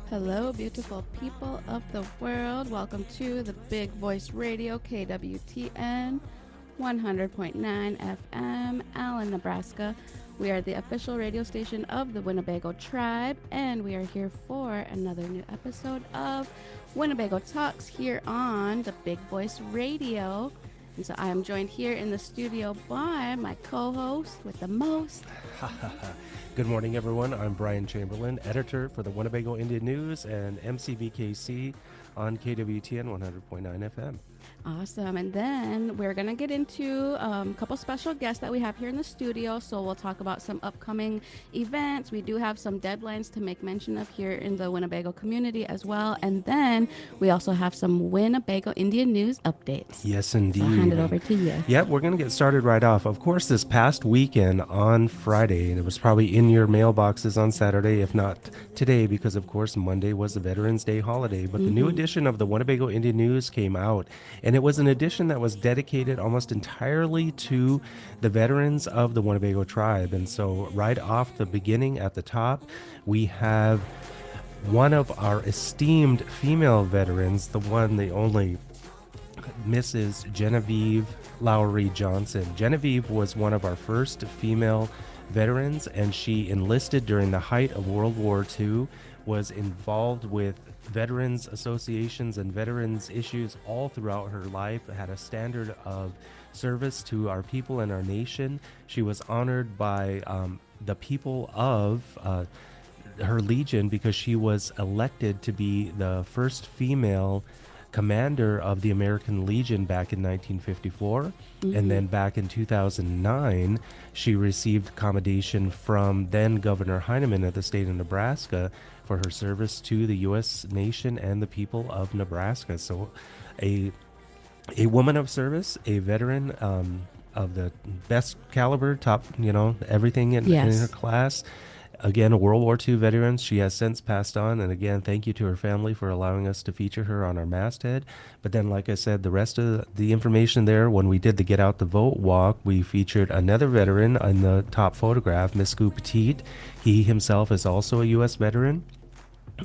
Hello, beautiful people of the world. Welcome to the Big Voice Radio, KWTN 100.9 FM, Allen, Nebraska. We are the official radio station of the Winnebago tribe, and we are here for another new episode of Winnebago Talks here on the Big Voice Radio. And so I am joined here in the studio by my co-host with the most. Good morning, everyone. I'm Brian Chamberlain, editor for the Winnebago Indian News and MCVKC on KWTN 100.9 FM. Awesome. And then we're going to get into a couple special guests that we have here in the studio. So we'll talk about some upcoming events. We do have some deadlines to make mention of here in the Winnebago community as well. And then we also have some Winnebago Indian news updates. Yes, indeed. So I'll hand it over to you. Yep, we're going to get started right off. Of course, this past weekend on Friday, and it was probably in your mailboxes on Saturday, if not today, because of course Monday was the Veterans Day holiday. But the new edition of the Winnebago Indian News came out, and it was an edition that was dedicated almost entirely to the veterans of the Winnebago tribe. And so right off the beginning at the top, we have one of our esteemed female veterans, the one, the only Mrs. Genevieve Lowry Johnson. Genevieve was one of our first female veterans, and she enlisted during the height of World War II, was involved with veterans associations and veterans issues all throughout her life, had a standard of service to our people and our nation. She was honored by the people of her legion because she was elected to be the first female commander of the American Legion back in 1954. And then back in 2009, she received commendation from then Governor Heineman of the state of Nebraska for her service to the U.S. nation and the people of Nebraska. So a woman of service, a veteran of the best caliber, top, everything in her class. Again, a World War II veteran. She has since passed on. And again, thank you to her family for allowing us to feature her on our masthead. But then, like I said, the rest of the information there, when we did the Get Out the Vote walk, we featured another veteran in the top photograph, Miscou Petit. He himself is also a U.S. veteran.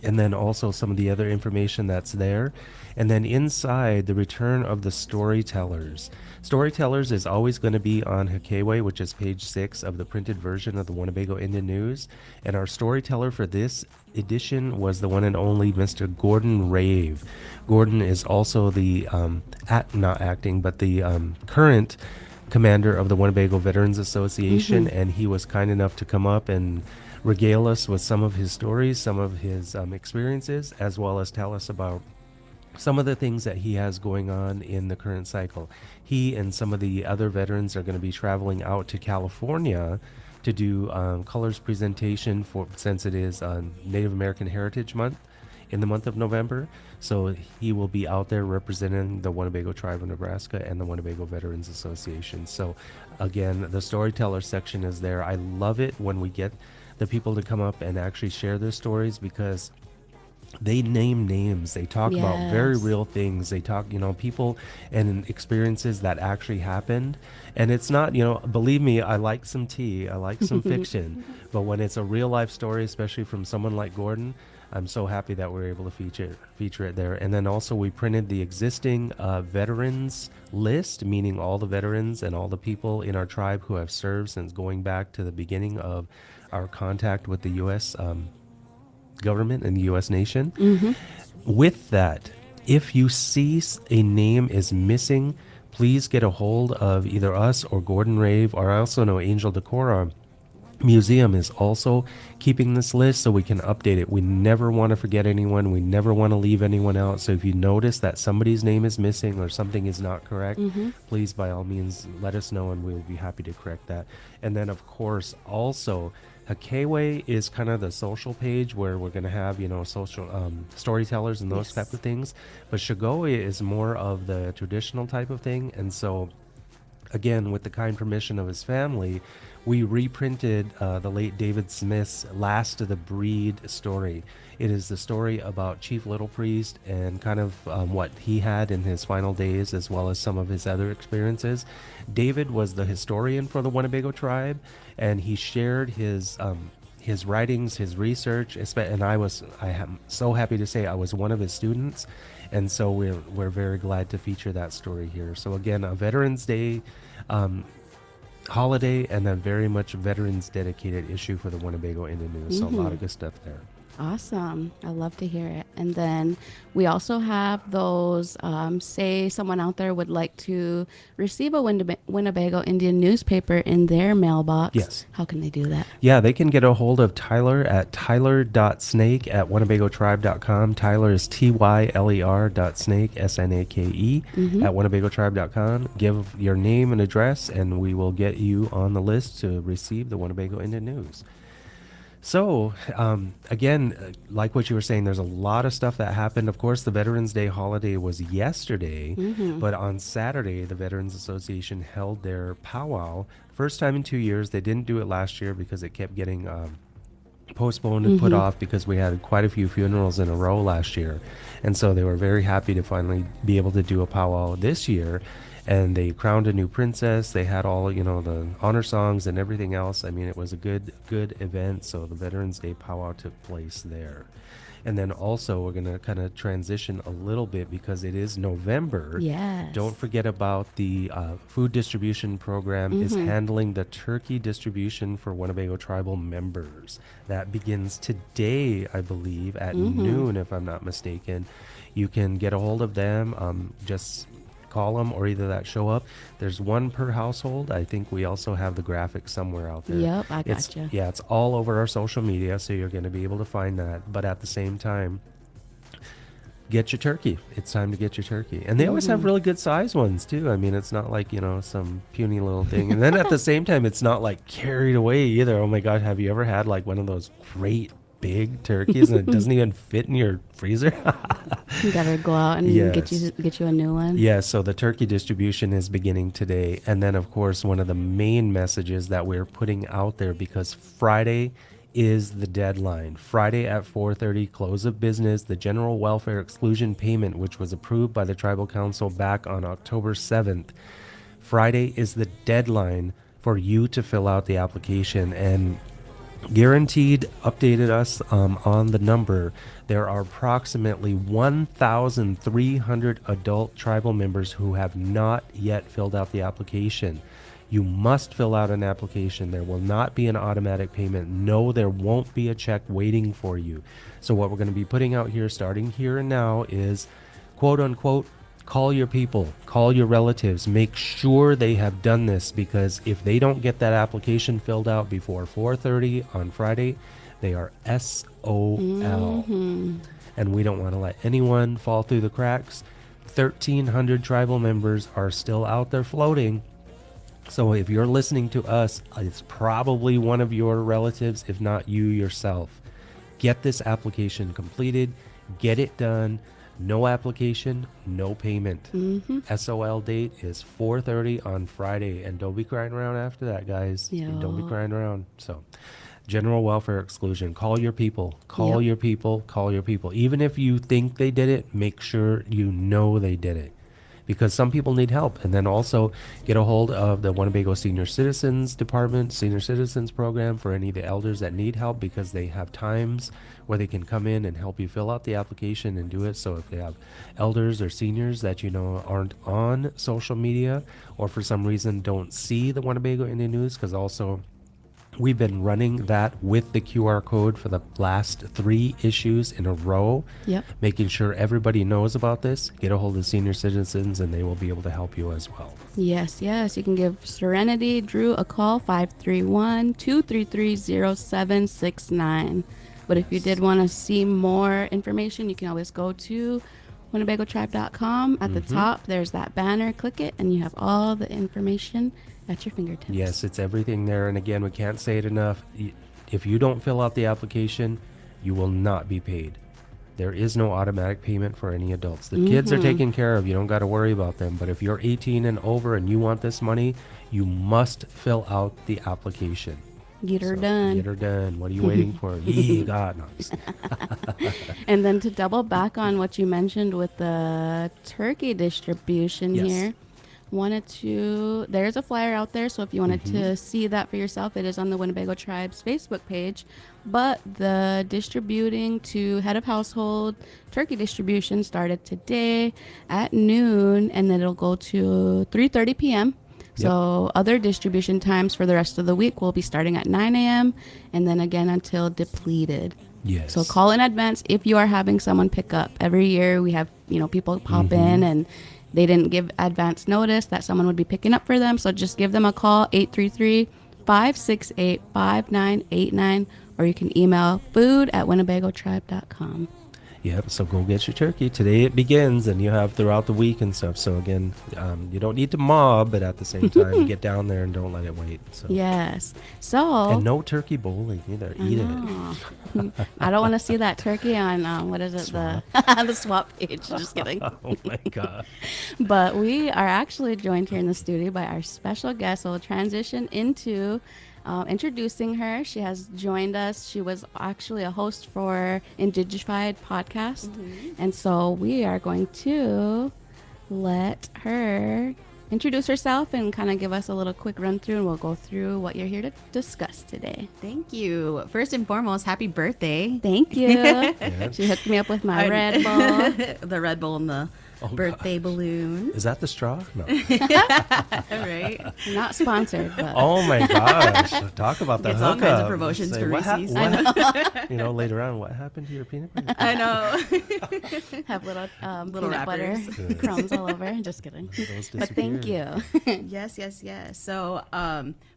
And then also some of the other information that's there. And then inside, the return of the storytellers. Storytellers is always going to be on Hikeway, which is page 6 of the printed version of the Winnebago Indian News. And our storyteller for this edition was the one and only Mr. Gordon Rave. Gordon is also the, current commander of the Winnebago Veterans Association. And he was kind enough to come up and regale us with some of his stories, some of his experiences, as well as tell us about some of the things that he has going on in the current cycle. He and some of the other veterans are going to be traveling out to California to do colors presentation since it is Native American Heritage Month in the month of November. So he will be out there representing the Winnebago Tribe of Nebraska and the Winnebago Veterans Association. So again, the storyteller section is there. I love it when we get the people to come up and actually share their stories, because they name names. They talk about very real things. They talk, people and experiences that actually happened. And it's not, believe me, I like some tea. I like some fiction. But when it's a real life story, especially from someone like Gordon, I'm so happy that we're able to feature it there. And then also we printed the existing veterans list, meaning all the veterans and all the people in our tribe who have served since going back to the beginning of our contact with the U.S. Government and the U.S. nation. With that, if you see a name is missing, please get a hold of either us or Gordon Rave, or I also know Angel Decora Museum is also keeping this list so we can update it. We never want to forget anyone. We never want to leave anyone out. So if you notice that somebody's name is missing or something is not correct, please by all means let us know and we'll be happy to correct that. And then of course also Hikeway is kind of the social page where we're going to have, social storytellers and those type of things. But Shagoe is more of the traditional type of thing. And so again, with the kind permission of his family, we reprinted the late David Smith's Last of the Breed story. It is the story about Chief Little Priest and kind of what he had in his final days, as well as some of his other experiences. David was the historian for the Winnebago tribe, and he shared his his writings, his research, and I am so happy to say I was one of his students, and so we're very glad to feature that story here. So again, a Veterans Day holiday, and a very much veterans dedicated issue for the Winnebago Indian News. So a lot of good stuff there. Awesome. I love to hear it. And then we also have those, say someone out there would like to receive a Winnebago Indian newspaper in their mailbox. Yes. How can they do that? Yeah, they can get a hold of Tyler at tyler.snake@winnebagotribe.com. Tyler is tyler.snake, SNAKE, at winnebagotribe.com. Give your name and address, and we will get you on the list to receive the Winnebago Indian News. So, again, like what you were saying, there's a lot of stuff that happened. Of course, the Veterans Day holiday was yesterday, but on Saturday, the Veterans Association held their powwow. First time in 2 years. They didn't do it last year because it kept getting postponed and put off because we had quite a few funerals in a row last year. And so they were very happy to finally be able to do a powwow this year. And they crowned a new princess. They had all, the honor songs and everything else. I mean, it was a good event. So the Veterans Day powwow took place there. And then also we're going to kind of transition a little bit because it is November. Yes. Don't forget about the food distribution program is handling the turkey distribution for Winnebago tribal members. That begins today, I believe, at noon, if I'm not mistaken. You can get a hold of them. Just call them, or either that show up. There's one per household. I think we also have the graphics somewhere out there. Yep, I gotcha. Yeah, it's all over our social media, so you're going to be able to find that. But at the same time, get your turkey. It's time to get your turkey. And they always have really good size ones too. I mean, it's not like, some puny little thing. And then at the same time, it's not like carried away either. Oh my God, have you ever had like one of those great big turkeys and it doesn't even fit in your freezer? You gotta go out and get you a new one. Yeah, so the turkey distribution is beginning today. And then, of course, one of the main messages that we're putting out there, because Friday is the deadline. Friday at 4:30, close of business. The general welfare exclusion payment, which was approved by the Tribal Council back on October 7th. Friday is the deadline for you to fill out the application. And Guaranteed updated us on the number. There are approximately 1,300 adult tribal members who have not yet filled out the application. You must fill out an application. There will not be an automatic payment. No, there won't be a check waiting for you. So what we're going to be putting out here, starting here and now, is quote unquote, call your people, call your relatives, make sure they have done this, because if they don't get that application filled out before 4:30 on Friday, they are SOL. And we don't want to let anyone fall through the cracks. 1,300 tribal members are still out there floating. So if you're listening to us, it's probably one of your relatives, if not you yourself. Get this application completed, get it done. No application, no payment. SOL date is 4:30 on Friday, and don't be crying around after that, guys. Yeah. Don't be crying around. So, general welfare exclusion. Call your people. Call your people. Call your people. Even if you think they did it, make sure you know they did it, because some people need help. And then also get a hold of the Winnebago Senior Citizens Department, Senior Citizens Program, for any of the elders that need help, because they have times where they can come in and help you fill out the application and do it. So if they have elders or seniors that aren't on social media, or for some reason don't see the Winnebago Indian News, because also we've been running that with the QR code for the last 3 issues in a row. Yep. Making sure everybody knows about this. Get a hold of senior citizens and they will be able to help you as well. Yes. You can give Serenity Drew a call, 531-233-0769. But if you did want to see more information, you can always go to WinnebagoTribe.com. At the top, there's that banner. Click it, and you have all the information at your fingertips. Yes, it's everything there. And again, we can't say it enough. If you don't fill out the application, you will not be paid. There is no automatic payment for any adults. The kids are taken care of. You don't got to worry about them. But if you're 18 and over and you want this money, you must fill out the application. Get her done. Get her done. What are you waiting for? Yee, God knows. And then to double back on what you mentioned with the turkey distribution here, wanted to, there's a flyer out there. So if you wanted to see that for yourself, it is on the Winnebago Tribe's Facebook page. But the distributing to head of household turkey distribution started today at noon, and then it'll go to 3:30 p.m. So other distribution times for the rest of the week will be starting at 9 a.m. and then again until depleted. Yes. So call in advance if you are having someone pick up. Every year we have, people pop in and they didn't give advance notice that someone would be picking up for them. So just give them a call, 833-568-5989, or you can email food@winnebagotribe.com. Yep, so go get your turkey. Today it begins, and you have throughout the week and stuff. So again, you don't need to mob, but at the same time, get down there and don't let it wait. So. Yes. So. And no turkey bowling either. Eat it. I don't want to see that turkey on, what is it, Swap. the swap page. Just kidding. Oh my God. But we are actually joined here in the studio by our special guest. So we'll transition into introducing her. She has joined us. She was actually a host for Indigified podcast. And so we are going to let her introduce herself and kind of give us a little quick run through, and we'll go through what you're here to discuss today. Thank you. First and foremost, happy birthday. Thank you. She hooked me up with my Red Bull. The Red Bull and the birthday balloon. Is that the straw? No. Right. Not sponsored, but. Oh my gosh. Talk about the Gets hookup. all kinds of promotions for Reese's. Later on, what happened to your peanut butter? I know. Have little Little peanut butter wrappers. crumbs all over. Just kidding. But thank you. Yes. So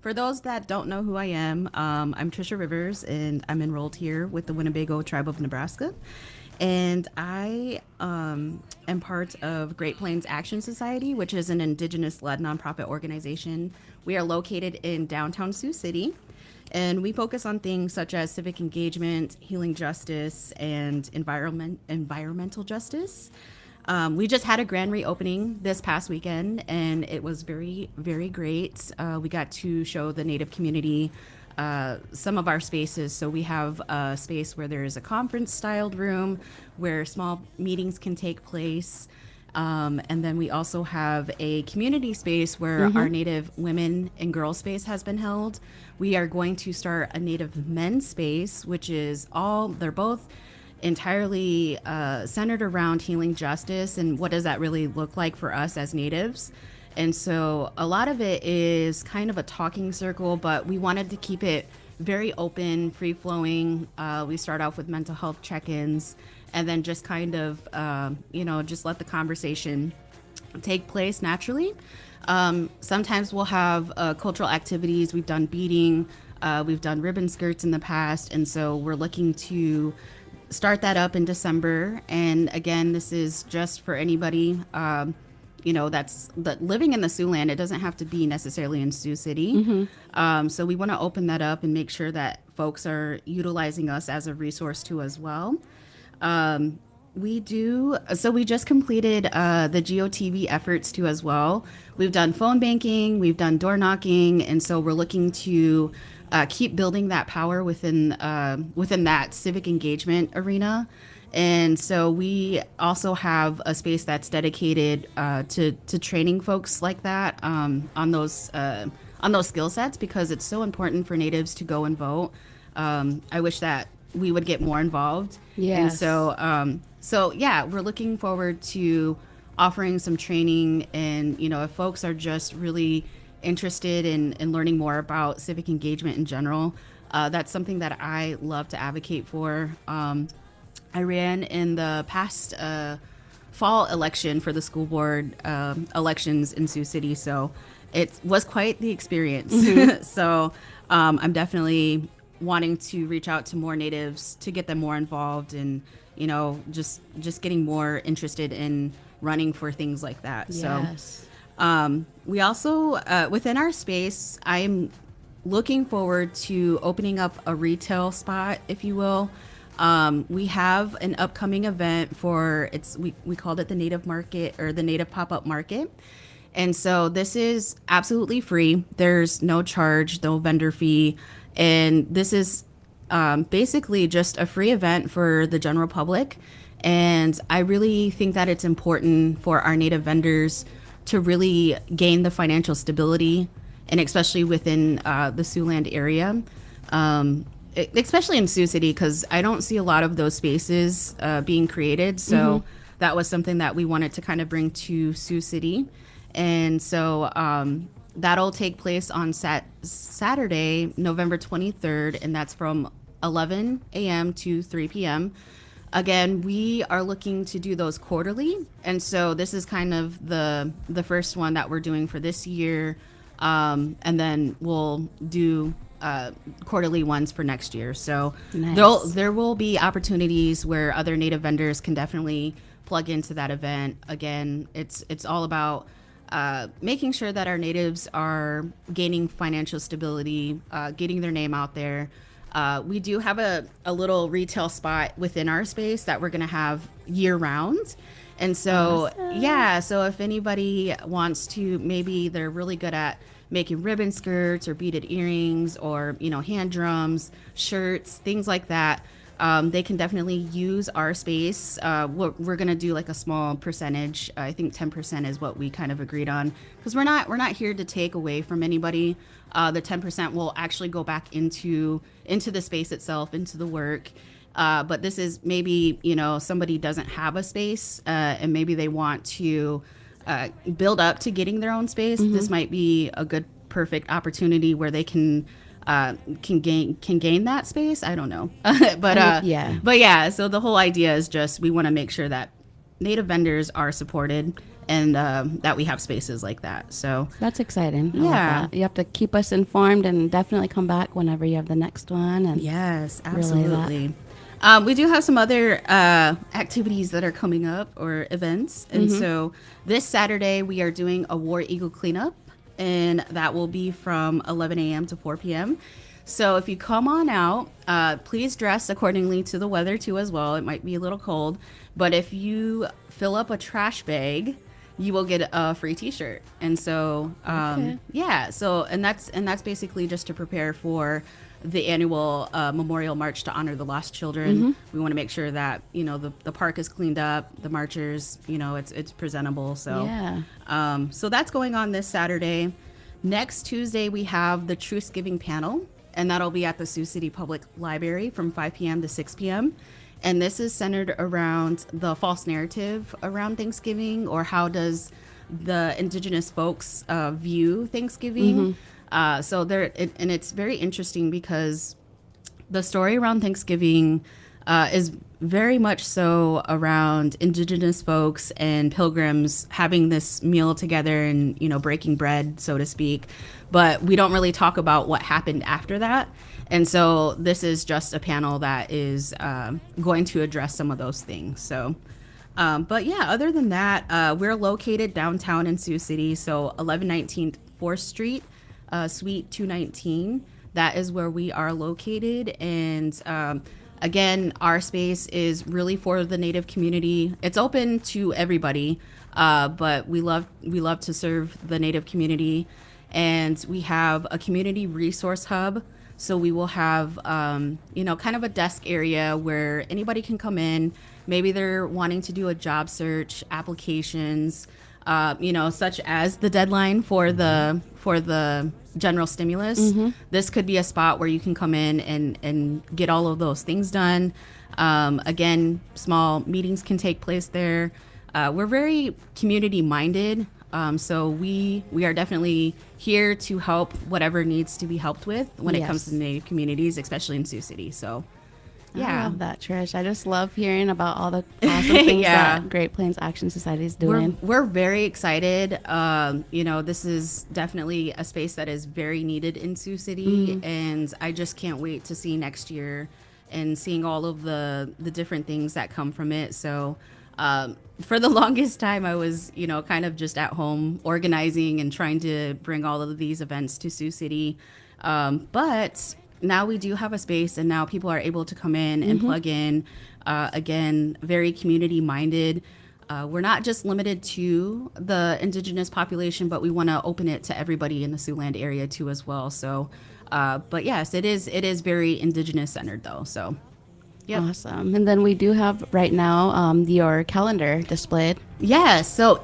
for those that don't know who I am, I'm Trisha Rivers, and I'm enrolled here with the Winnebago Tribe of Nebraska. And I am part of Great Plains Action Society, which is an indigenous-led nonprofit organization. We are located in downtown Sioux City, and we focus on things such as civic engagement, healing justice, and environmental justice. We just had a grand reopening this past weekend, and it was very, very great. We got to show the Native community some of our spaces. So we have a space where there is a conference-styled room where small meetings can take place. And then we also have a community space where our Native women and girls space has been held. We are going to start a Native men's space, which is they're both entirely centered around healing justice and what does that really look like for us as Natives. And so a lot of it is kind of a talking circle, but we wanted to keep it very open, free-flowing. We start off with mental health check-ins and then just kind of, just let the conversation take place naturally. Sometimes we'll have cultural activities. We've done beading. We've done ribbon skirts in the past. And so we're looking to start that up in December. And again, this is just for anybody that's living in the Siouxland. It doesn't have to be necessarily in Sioux City. So we want to open that up and make sure that folks are utilizing us as a resource too as well. We just completed the GOTV efforts too as well. We've done phone banking, we've done door knocking, and so we're looking to keep building that power within that civic engagement arena. And so we also have a space that's dedicated to training folks like that on those skill sets, because it's so important for Natives to go and vote. I wish that we would get more involved. Yes. And so we're looking forward to offering some training. And, if folks are just really interested in learning more about civic engagement in general, that's something that I love to advocate for. I ran in the past fall election for the school board elections in Sioux City, so it was quite the experience. So I'm definitely wanting to reach out to more Natives to get them more involved and, just getting more interested in running for things like that. Yes. So we also, within our space, I'm looking forward to opening up a retail spot, if you will. We have an upcoming event we called it the Native Market, or the Native Pop-Up Market. And so this is absolutely free. There's no charge, no vendor fee. And this is basically just a free event for the general public. And I really think that it's important for our Native vendors to really gain the financial stability, and especially within the Siouxland area, especially in Sioux City, because I don't see a lot of those spaces being created. So that was something that we wanted to kind of bring to Sioux City. And so that'll take place on Saturday, November 23rd, and that's from 11 a.m. to 3 p.m. Again, we are looking to do those quarterly, and so this is kind of the first one that we're doing for this year, and then we'll do quarterly ones for next year. So Nice. there will be opportunities where other Native vendors can definitely plug into that event. Again, it's all about making sure that our natives are gaining financial stability, getting their name out there. We do have a little retail spot within our space that we're going to have year round. And so, yeah, so if anybody wants to, maybe they're really good at making ribbon skirts or beaded earrings or, hand drums, shirts, things like that. They can definitely use our space. We're going to do like a small percentage. I think 10% is what we kind of agreed on, because we're not here to take away from anybody. The 10% will actually go back into the space itself, into the work. But this is maybe, somebody doesn't have a space and maybe they want to build up to getting their own space. This might be a good, perfect opportunity where they can gain that space. I don't know. But yeah, so the whole idea is just we want to make sure that Native vendors are supported and that we have spaces like that. So That's exciting. I love Yeah. that. You have to keep us informed and definitely come back whenever you have the next one. And yes, relay that. absolutely. We do have some other activities that are coming up, or events. And so this Saturday we are doing a War Eagle cleanup, and that will be from 11 a.m. to 4 p.m. So if you come on out, please dress accordingly to the weather too as well. It might be a little cold, but if you fill up a trash bag, you will get a free T-shirt. And so, yeah. So and that's basically just to prepare for the annual Memorial March to honor the lost children. We want to make sure that the park is cleaned up, the marchers, it's presentable. So Yeah. so that's going on this Saturday. Next Tuesday we have the Truce Giving panel, and that'll be at the Sioux City Public Library from 5 p.m. to 6 p.m. And this is centered around the false narrative around Thanksgiving, or how does the indigenous folks view Thanksgiving. So and it's very interesting because the story around Thanksgiving is very much so around indigenous folks and pilgrims having this meal together and, breaking bread, so to speak. But we don't really talk about what happened after that. And so this is just a panel that is going to address some of those things. So, but yeah, other than that, we're located downtown in Sioux City. So 1119 4th Street. Suite 219. That is where we are located. And again, our space is really for the Native community. It's open to everybody, but we love to serve the Native community. And we have a community resource hub. So we will have, kind of a desk area where anybody can come in. Maybe they're wanting to do a job search, applications, such as the deadline for the general stimulus. This could be a spot where you can come in and get all of those things done. Again, small meetings can take place there. We're very community minded. So we are definitely here to help whatever needs to be helped with when it comes to the Native communities, especially in Sioux City. So I love that, Trish. I just love hearing about all the awesome things that Great Plains Action Society is doing. We're very excited. This is definitely a space that is very needed in Sioux City, and I just can't wait to see next year and seeing all of the different things that come from it. So for the longest time, I was, kind of just at home organizing and trying to bring all of these events to Sioux City. But now we do have a space, and now people are able to come in and plug in. Again, very community minded. We're not just limited to the indigenous population, but we want to open it to everybody in the Siouxland area too as well. So, but yes, it is very indigenous centered though. So Yep. Awesome. And then we do have right now your calendar displayed. Yeah. So,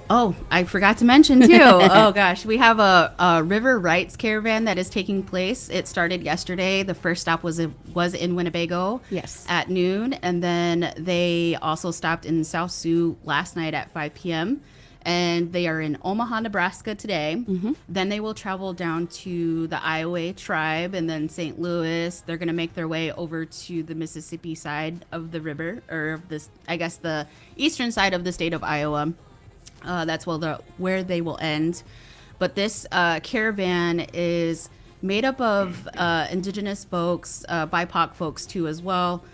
I forgot to mention too. Oh gosh, we have a river rights caravan that is taking place. It started yesterday. The first stop was in Winnebago. Yes. At noon, and then they also stopped in South Sioux last night at 5 p.m. And they are in Omaha, Nebraska today. Then they will travel down to the Iowa tribe and then St. Louis. They're going to make their way over to the Mississippi side of the river, or of this, I guess, the eastern side of the state of Iowa. That's where they will end. But this caravan is made up of indigenous folks, BIPOC folks too as well.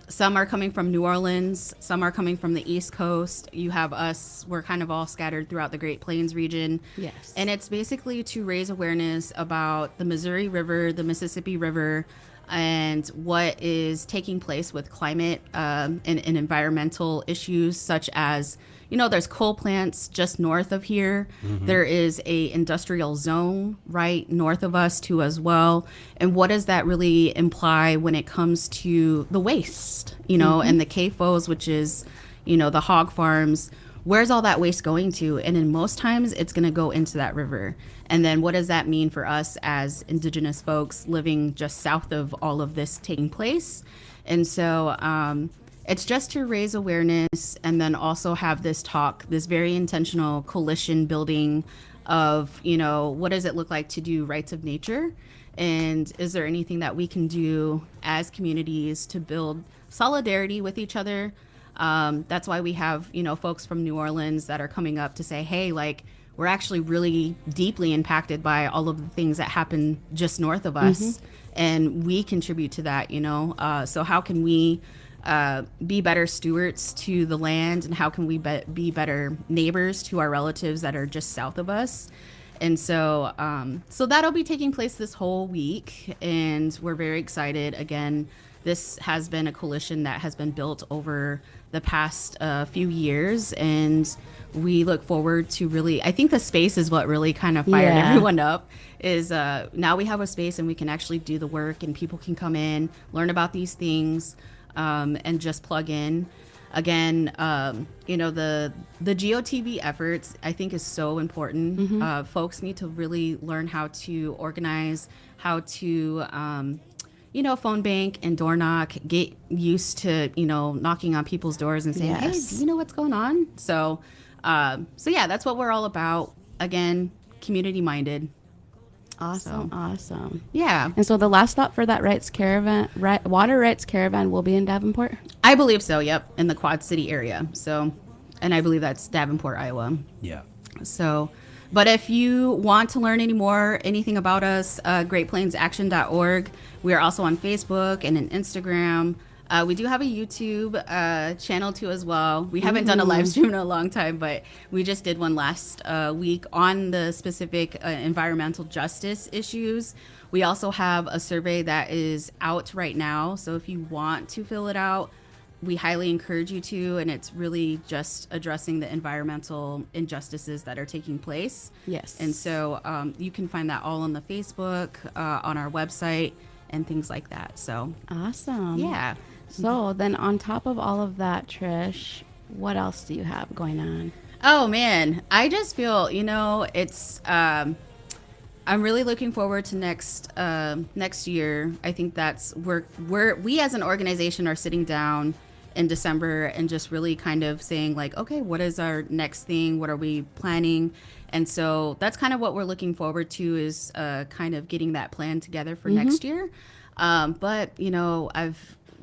Some are coming from New Orleans. Some are coming from the East Coast. You have us. We're kind of all scattered throughout the Great Plains region. Yes. And it's basically to raise awareness about the Missouri River, the Mississippi River, and what is taking place with climate and environmental issues such as, there's coal plants just north of here. There is a industrial zone right north of us too as well. And what does that really imply when it comes to the waste, and the CAFOs, which is, the hog farms? Where's all that waste going to? And in most times it's going to go into that river. And then what does that mean for us as indigenous folks living just south of all of this taking place? And so, it's just to raise awareness and then also have this talk, this very intentional coalition building of, what does it look like to do rights of nature? And is there anything that we can do as communities to build solidarity with each other? That's why we have, folks from New Orleans that are coming up to say, hey, we're actually really deeply impacted by all of the things that happen just north of us. And we contribute to that, so how can we be better stewards to the land, and how can we be better neighbors to our relatives that are just south of us? And so that'll be taking place this whole week, and we're very excited. Again, this has been a coalition that has been built over the past few years, and we look forward to really, I think the space is what really kind of fired everyone up, is now we have a space and we can actually do the work, and people can come in, learn about these things, and just plug in. Again, the GOTV efforts, I think, is so important. Folks need to really learn how to organize, how to, phone bank and door knock, get used to, knocking on people's doors and saying, hey, do you know what's going on? So yeah, that's what we're all about. Again, community minded. Awesome. Yeah. And so the last stop for that water rights caravan will be in Davenport? I believe so, yep, in the Quad City area. So, and I believe that's Davenport, Iowa. Yeah. So, but if you want to learn anything about us, GreatPlainsAction.org. We are also on Facebook and on Instagram. We do have a YouTube channel too as well. We haven't done a live stream in a long time, but we just did one last week on the specific environmental justice issues. We also have a survey that is out right now. So if you want to fill it out, we highly encourage you to. And it's really just addressing the environmental injustices that are taking place. Yes. And so you can find that all on the Facebook, on our website, and things like that. So awesome. Yeah. So then on top of all of that, Trish, what else do you have going on? Oh man, I just feel, it's I'm really looking forward to next year. I think that's we as an organization are sitting down in December and just really kind of saying okay, what is our next thing? What are we planning? And so that's kind of what we're looking forward to, is kind of getting that plan together for next year. But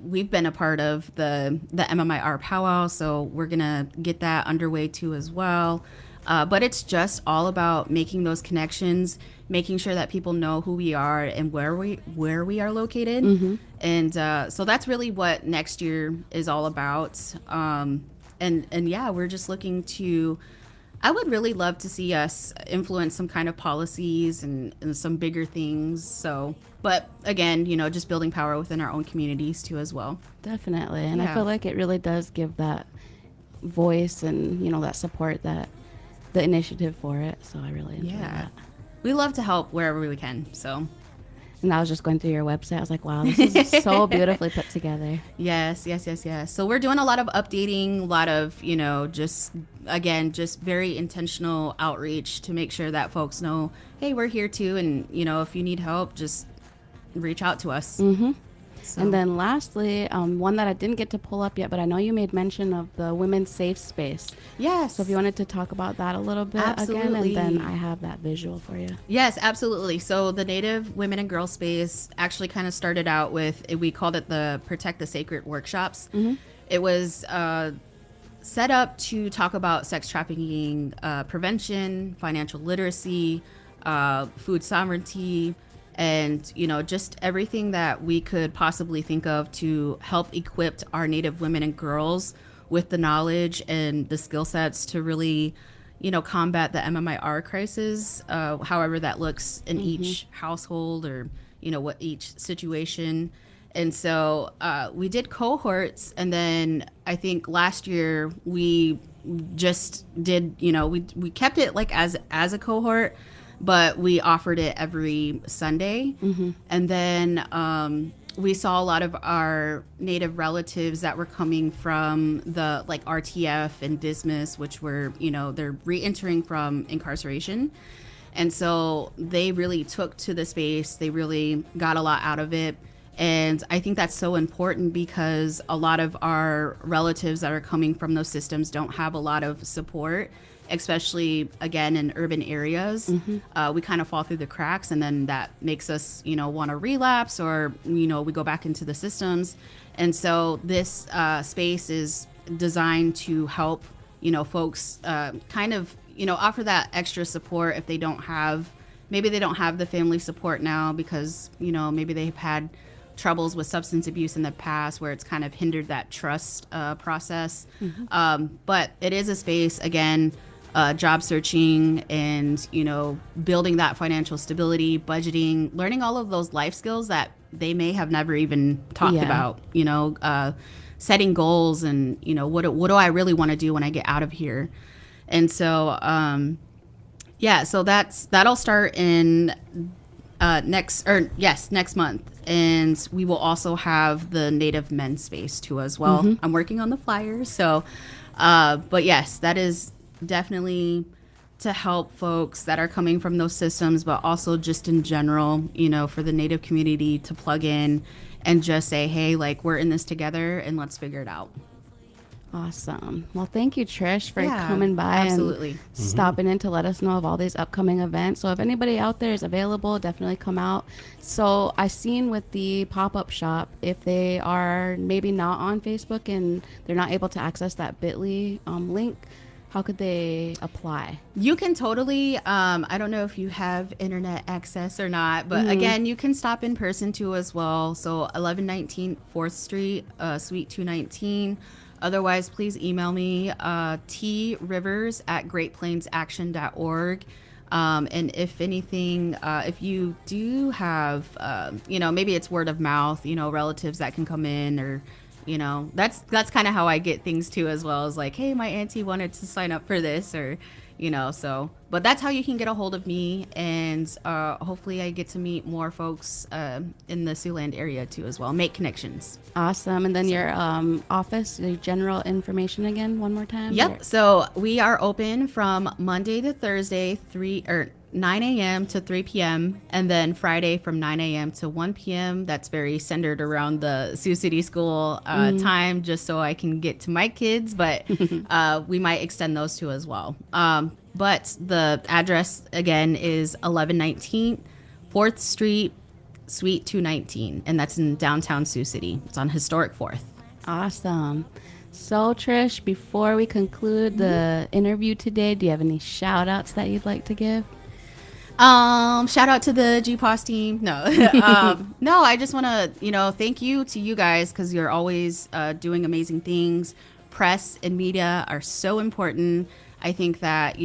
we've been a part of the MMIR powwow, so we're gonna get that underway too as well. But it's just all about making those connections, making sure that people know who we are and where we are located. And so that's really what next year is all about. And yeah, we're just looking to, I would really love to see us influence some kind of policies and some bigger things. So, but again, just building power within our own communities too as well. Definitely. And Yeah. I feel like it really does give that voice and, that support, that the initiative for it. So I really enjoy that. We love to help wherever we can. So And I was just going through your website. I was like, wow, this is so beautifully put together. Yes. So we're doing a lot of updating, a lot of, just very intentional outreach to make sure that folks know, hey, we're here too. And, if you need help, just reach out to us. Mm-hmm. So. And then lastly, one that I didn't get to pull up yet, but I know you made mention of the women's safe space. Yes. So if you wanted to talk about that a little bit again, and then I have that visual for you. Yes, absolutely. So the Native Women and Girls Space actually kind of started out with, we called it the Protect the Sacred workshops. Mm-hmm. It was set up to talk about sex trafficking prevention, financial literacy, food sovereignty, and just everything that we could possibly think of to help equip our Native women and girls with the knowledge and the skill sets to really combat the MMIR crisis, however that looks in each household or what each situation. And so we did cohorts, and then I think last year we just did we kept it like as a cohort, but we offered it every Sunday. Mm-hmm. And then we saw a lot of our Native relatives that were coming from the like RTF and Dismiss, which were, they're re-entering from incarceration. And so they really took to the space. They really got a lot out of it. And I think that's so important because a lot of our relatives that are coming from those systems don't have a lot of support, especially again in urban areas. We kind of fall through the cracks, and then that makes us want to relapse, or we go back into the systems. And so this space is designed to help folks kind of offer that extra support if they don't have the family support now, because maybe they've had troubles with substance abuse in the past where it's kind of hindered that trust process. But it is a space, again, job searching and, building that financial stability, budgeting, learning all of those life skills that they may have never even talked about, setting goals and, what do I really want to do when I get out of here? And so, so that'll start in next month. And we will also have the Native Men space too as well. I'm working on the flyers. So, but yes, that is definitely to help folks that are coming from those systems, but also just in general, for the Native community to plug in and just say, hey, like, we're in this together and let's figure it out. Awesome. Well, thank you, Trish, for coming by and stopping in to let us know of all these upcoming events. So if anybody out there is available, definitely come out. So I seen with the pop-up shop, if they are maybe not on Facebook and they're not able to access that bit.ly link, how could they apply? You can totally, I don't know if you have internet access or not, but again, you can stop in person too as well. So 1119 4th Street, Suite 219. Otherwise, please email me, trivers@greatplainsaction.org. And if anything, if you do have, maybe it's word of mouth, relatives that can come in, or, that's kind of how I get things too, as well as like, hey, my auntie wanted to sign up for this, or, but that's how you can get a hold of me. And hopefully I get to meet more folks in the Siouxland area too as well, make connections. Awesome. And then your office, your general information again, one more time? Yep. So we are open from Monday to Thursday, 9 a.m. to 3 p.m. and then Friday from 9 a.m. to 1 p.m. That's very centered around the Sioux City School time, just so I can get to my kids, but we might extend those two as well. But the address, again, is 1119 4th Street, Suite 219, and that's in downtown Sioux City. It's on Historic 4th. Awesome. So, Trish, before we conclude the interview today, do you have any shout-outs that you'd like to give? Shout out to the GPOS team. No, no, I just want to, thank you to you guys, because you're always doing amazing things. Press and media are so important. I think that,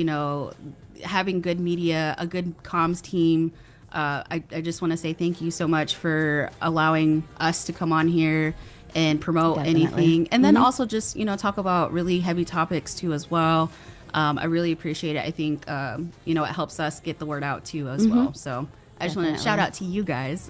having good media, a good comms team, I just want to say thank you so much for allowing us to come on here and promote anything. And then also just, talk about really heavy topics too as well. I really appreciate it. I think, it helps us get the word out too as well. So I just want to shout out to you guys.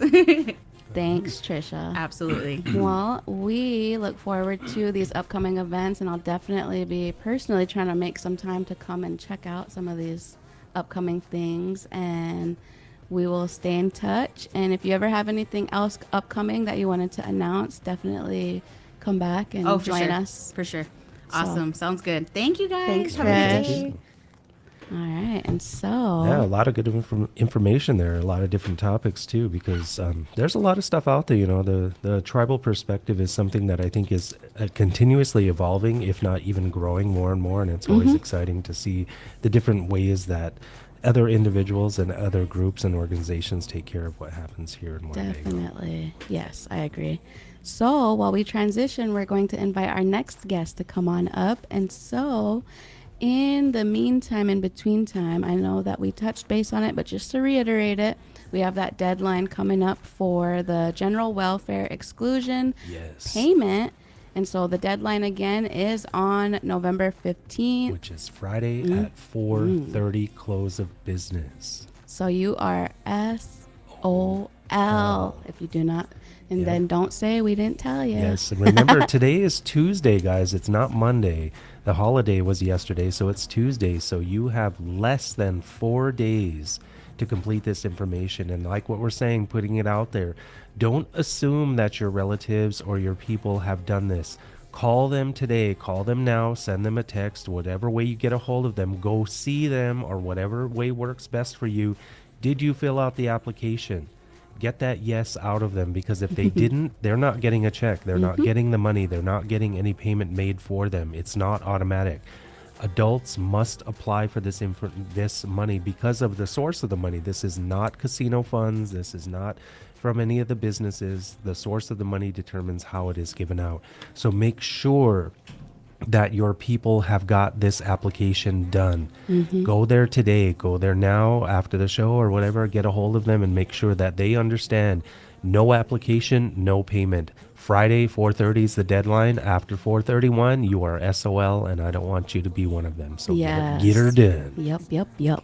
Thanks, Trisha. Absolutely. Well, we look forward to these upcoming events, and I'll definitely be personally trying to make some time to come and check out some of these upcoming things, and we will stay in touch. And if you ever have anything else upcoming that you wanted to announce, definitely come back and join us. For sure. Awesome. Sounds good. Thank you, guys. Thanks, Have a good Trish. day. All right, and so Yeah, a lot of good information there, a lot of different topics too, because there's a lot of stuff out there. You know, the tribal perspective is something that I think is continuously evolving, if not even growing more and more, and it's always exciting to see the different ways that other individuals and other groups and organizations take care of what happens here in Winnebago. definitely, yes, I agree. So while we transition, we're going to invite our next guest to come on up, and so in the meantime, in between time, I know that we touched base on it, but just to reiterate it, we have that deadline coming up for the general welfare exclusion payment. And so the deadline again is on November 15th. Which is Friday at 4:30, close of business. So you are SOL if you do not. And then don't say we didn't tell you. Yes, and remember, today is Tuesday, guys. It's not Monday. The holiday was yesterday, so it's Tuesday. So you have less than 4 days to complete this information. And like what we're saying, putting it out there, don't assume that your relatives or your people have done this. Call them today. Call them now. Send them a text. Whatever way you get a hold of them, go see them, or whatever way works best for you. Did you fill out the application? Get that yes out of them, because if they didn't, they're not getting a check. They're not getting the money. They're not getting any payment made for them. It's not automatic. Adults must apply for this money because of the source of the money. This is not casino funds. This is not from any of the businesses. The source of the money determines how it is given out. So make sure that your people have got this application done. Go there today, go there now after the show or whatever, get a hold of them and make sure that they understand no application, no payment. Friday, 4:30 is the deadline. After 4:31, you are SOL, and I don't want you to be one of them. So get her done. Yep.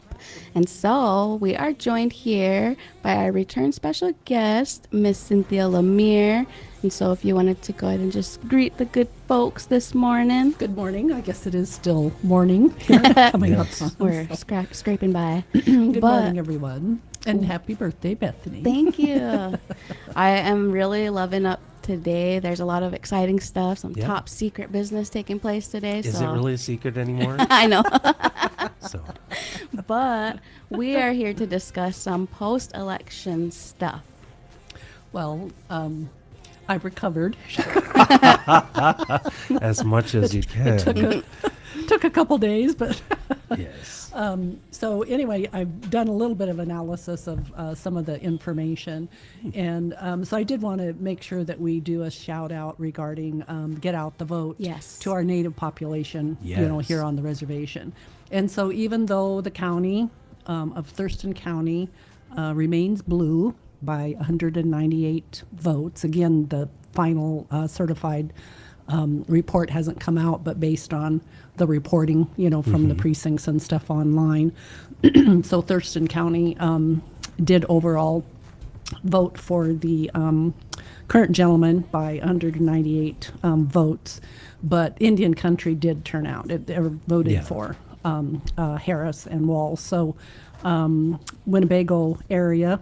And so we are joined here by our return special guest, Miss Cynthia Lemire. And so if you wanted to go ahead and just greet the good folks this morning. Good morning. I guess it is still morning here coming up. We're scraping by. Good morning, everyone. And happy birthday, Bethany. Thank you. I am really loving up today. There's a lot of exciting stuff, some top secret business taking place today. Is it really a secret anymore? I know. So, But we are here to discuss some post-election stuff. Well, I've recovered. as much as you can. Took a couple days, but Yes. so anyway, I've done a little bit of analysis of some of the information, and so I did want to make sure that we do a shout out regarding get out the vote to our native population, here on the reservation. And so even though the county of Thurston County remains blue by 198 votes, again, the final certified report hasn't come out, but based on the reporting, from the precincts and stuff online. So Thurston County did overall vote for the current gentleman by 198 votes, but Indian Country did turn out. They voted for Harris and Walls. So Winnebago area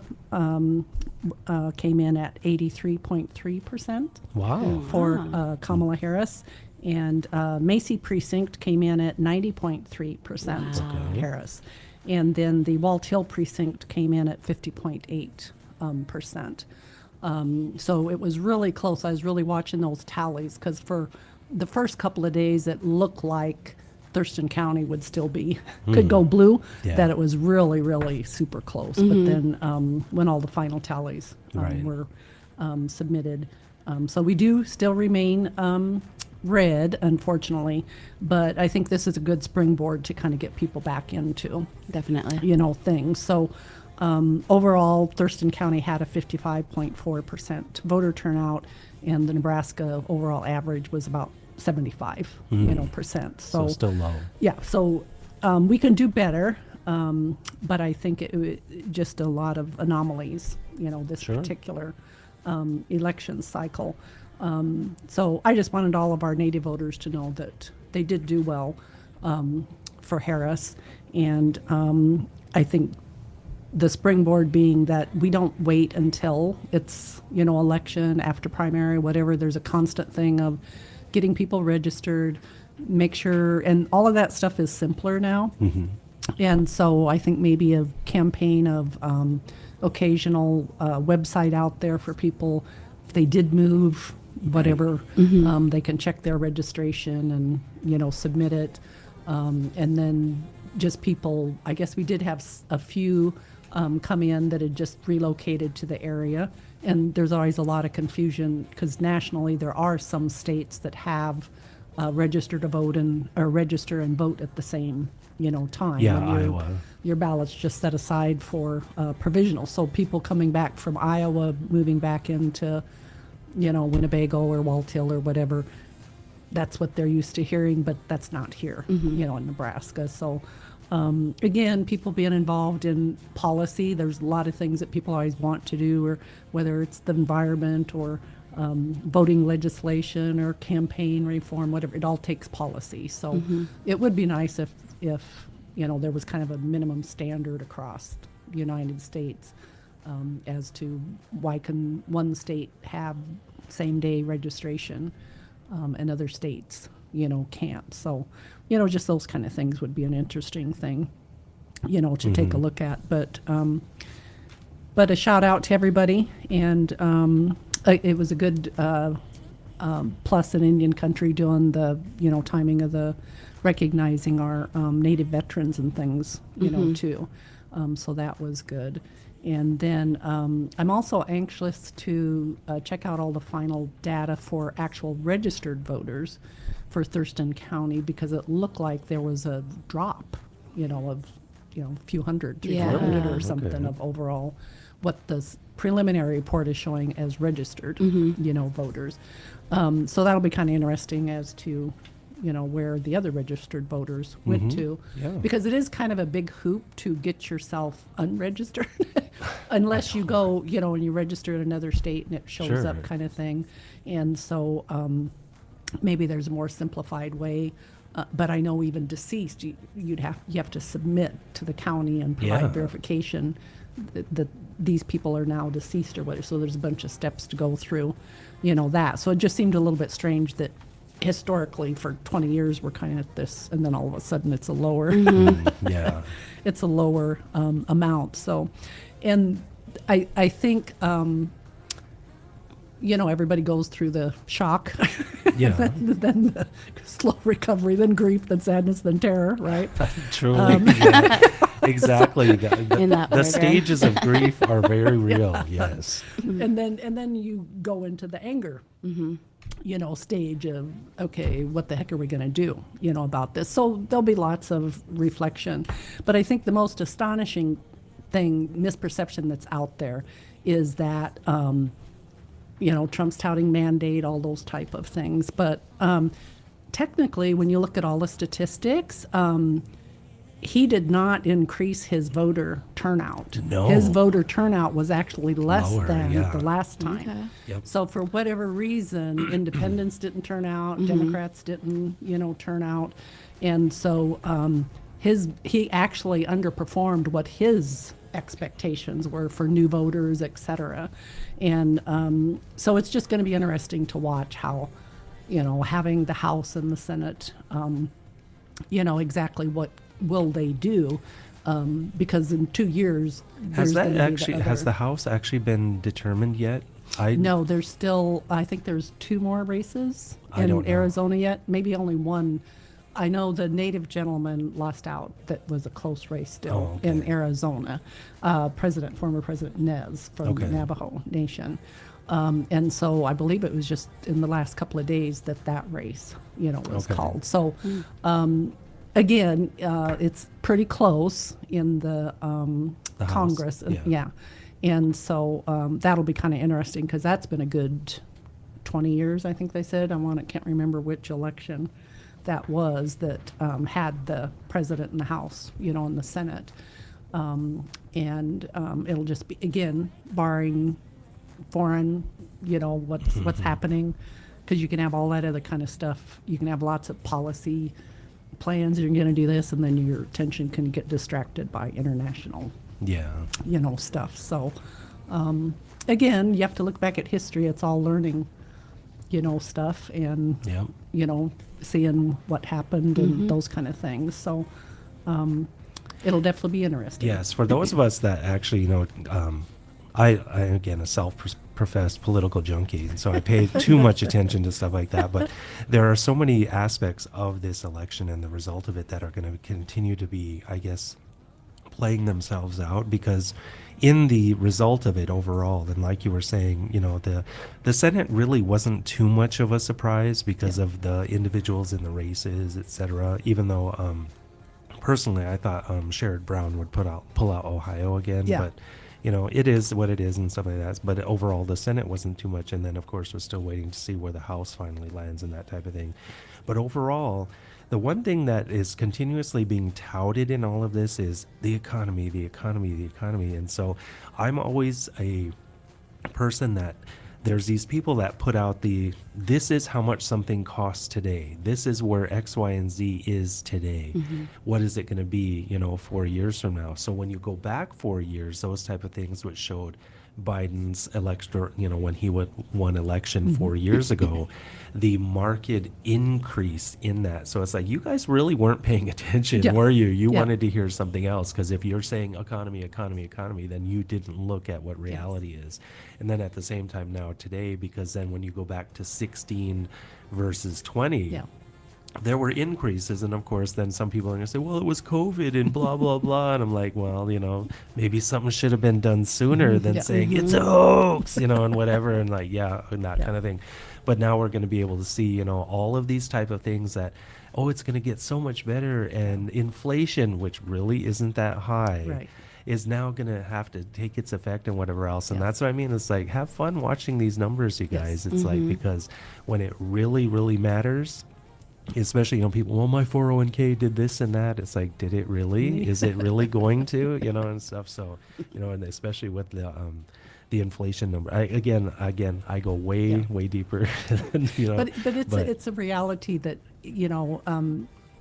came in at 83.3%. Wow. For Kamala Harris. And Macy Precinct came in at 90.3% Harris. And then the Walt Hill Precinct came in at 50.8%. So it was really close. I was really watching those tallies because for the first couple of days it looked like Thurston County would still be, could go blue, that it was really, really super close. But then when all the final tallies were submitted, so we do still remain red, unfortunately, but I think this is a good springboard to kind of get people back into things. So overall, Thurston County had a 55.4% voter turnout, and the Nebraska overall average was about 75 percent. So still low. Yeah, so we can do better. but I think just a lot of anomalies, this particular election cycle. So I just wanted all of our Native voters to know that they did do well for Harris. And I think the springboard being that we don't wait until it's, election, after primary, whatever. There's a constant thing of getting people registered, make sure, and all of that stuff is simpler now. Mm-hmm. And so I think maybe a campaign of occasional website out there for people, if they did move, whatever, they can check their registration and, submit it. And then just people, I guess we did have a few come in that had just relocated to the area. And there's always a lot of confusion because nationally there are some states that have register to vote or register and vote at the same time. Yeah, when Iowa. Your ballot's just set aside for provisional. So people coming back from Iowa, moving back into, Winnebago or Waltill or whatever, that's what they're used to hearing, but that's not here, in Nebraska. So again, people being involved in policy, there's a lot of things that people always want to do, or whether it's the environment or voting legislation or campaign reform, whatever, it all takes policy. So it would be nice if there was kind of a minimum standard across the United States as to why can one state have same day registration and other states can't. So just those kind of things would be an interesting thing to take a look at. But a shout out to everybody, and it was a good plus in Indian country doing the timing of the recognizing our Native veterans and things too. So that was good. And then I'm also anxious to check out all the final data for actual registered voters for Thurston County, because it looked like there was a drop, of a few hundred, 300 or something of overall what the preliminary report is showing as registered, voters. So that'll be kind of interesting as to where the other registered voters went to, because it is kind of a big hoop to get yourself unregistered unless you go, and you register in another state and it shows up kind of thing. And so maybe there's a more simplified way, but I know even deceased, you have to submit to the county and provide verification that these people are now deceased or whatever. So there's a bunch of steps to go through, that. So it just seemed a little bit strange that historically for 20 years we're kind of at this, and then all of a sudden it's a lower it's a lower amount. So, and I think everybody goes through the shock, then the slow recovery, then grief, then sadness, then terror, right? Truly. Exactly. The stages of grief are very real. Yes. And then you go into the anger stage of, okay, what the heck are we going to do, about this? So there'll be lots of reflection. But I think the most astonishing misperception that's out there is that, Trump's touting mandate, all those type of things. But technically, when you look at all the statistics, he did not increase his voter turnout. No. His voter turnout was actually less Lower, than the last time. Okay. Yep. So for whatever reason, independents didn't turn out, Democrats didn't, turn out. And so he actually underperformed what his expectations were for new voters, et cetera. And so it's just going to be interesting to watch how, having the House and the Senate, exactly what will they do, because in 2 years Has the House actually been determined yet? No, there's still, I think there's 2 more races in Arizona yet, maybe only one. I know the Native gentleman lost out. That was a close race still in Arizona. Former President Nez from the Navajo Nation. And so I believe it was just in the last couple of days that race, was called. So, again, it's pretty close in the Congress. House, And so that'll be kind of interesting because that's been a good 20 years, I think they said. Can't remember which election that was that had the president in the House, in the Senate. It'll just be, again, barring foreign, what's happening, because you can have all that other kind of stuff. You can have lots of policy plans. You're going to do this, and then your attention can get distracted by international, stuff. So, again, you have to look back at history. It's all learning, stuff and, seeing what happened and those kind of things. So, it'll definitely be interesting. Yes, for those of us that actually, I again, a self-professed political junkie, and so I pay too much attention to stuff like that. But there are so many aspects of this election and the result of it that are going to continue to be, I guess, playing themselves out, because in the result of it overall, and like you were saying, the Senate really wasn't too much of a surprise because of the individuals in the races, etc. Even though, personally, I thought Sherrod Brown would pull out Ohio again, but it is what it is and stuff like that. But overall, the Senate wasn't too much, and then of course we're still waiting to see where the House finally lands and that type of thing. But overall, the one thing that is continuously being touted in all of this is the economy, the economy, the economy. And so I'm always a person that there's these people that put out this is how much something costs today. This is where X, Y, and Z is today. What is it going to be, 4 years from now? So when you go back 4 years, those type of things which showed Biden's election, when he won election 4 years ago, the market increase in that. So it's like, you guys really weren't paying attention, were you? You wanted to hear something else, because if you're saying economy, economy, economy, then you didn't look at what reality is. And then at the same time now today, because then when you go back to 16 versus 20, there were increases, and of course then some people are going to say, well, it was COVID and blah blah blah, and I'm like, well, maybe something should have been done sooner than saying it's a hoax, and whatever, and like and that kind of thing. But now we're going to be able to see, all of these type of things that, it's going to get so much better, and inflation, which really isn't that high, is now going to have to take its effect and whatever else. And that's what I mean. It's like, have fun watching these numbers, you guys. It's like, because when it really, really matters, especially, people, well, my 401k did this and that. It's like, did it really? Is it really going to, and stuff. So, and especially with the inflation number. I go way deeper. But it's a reality that,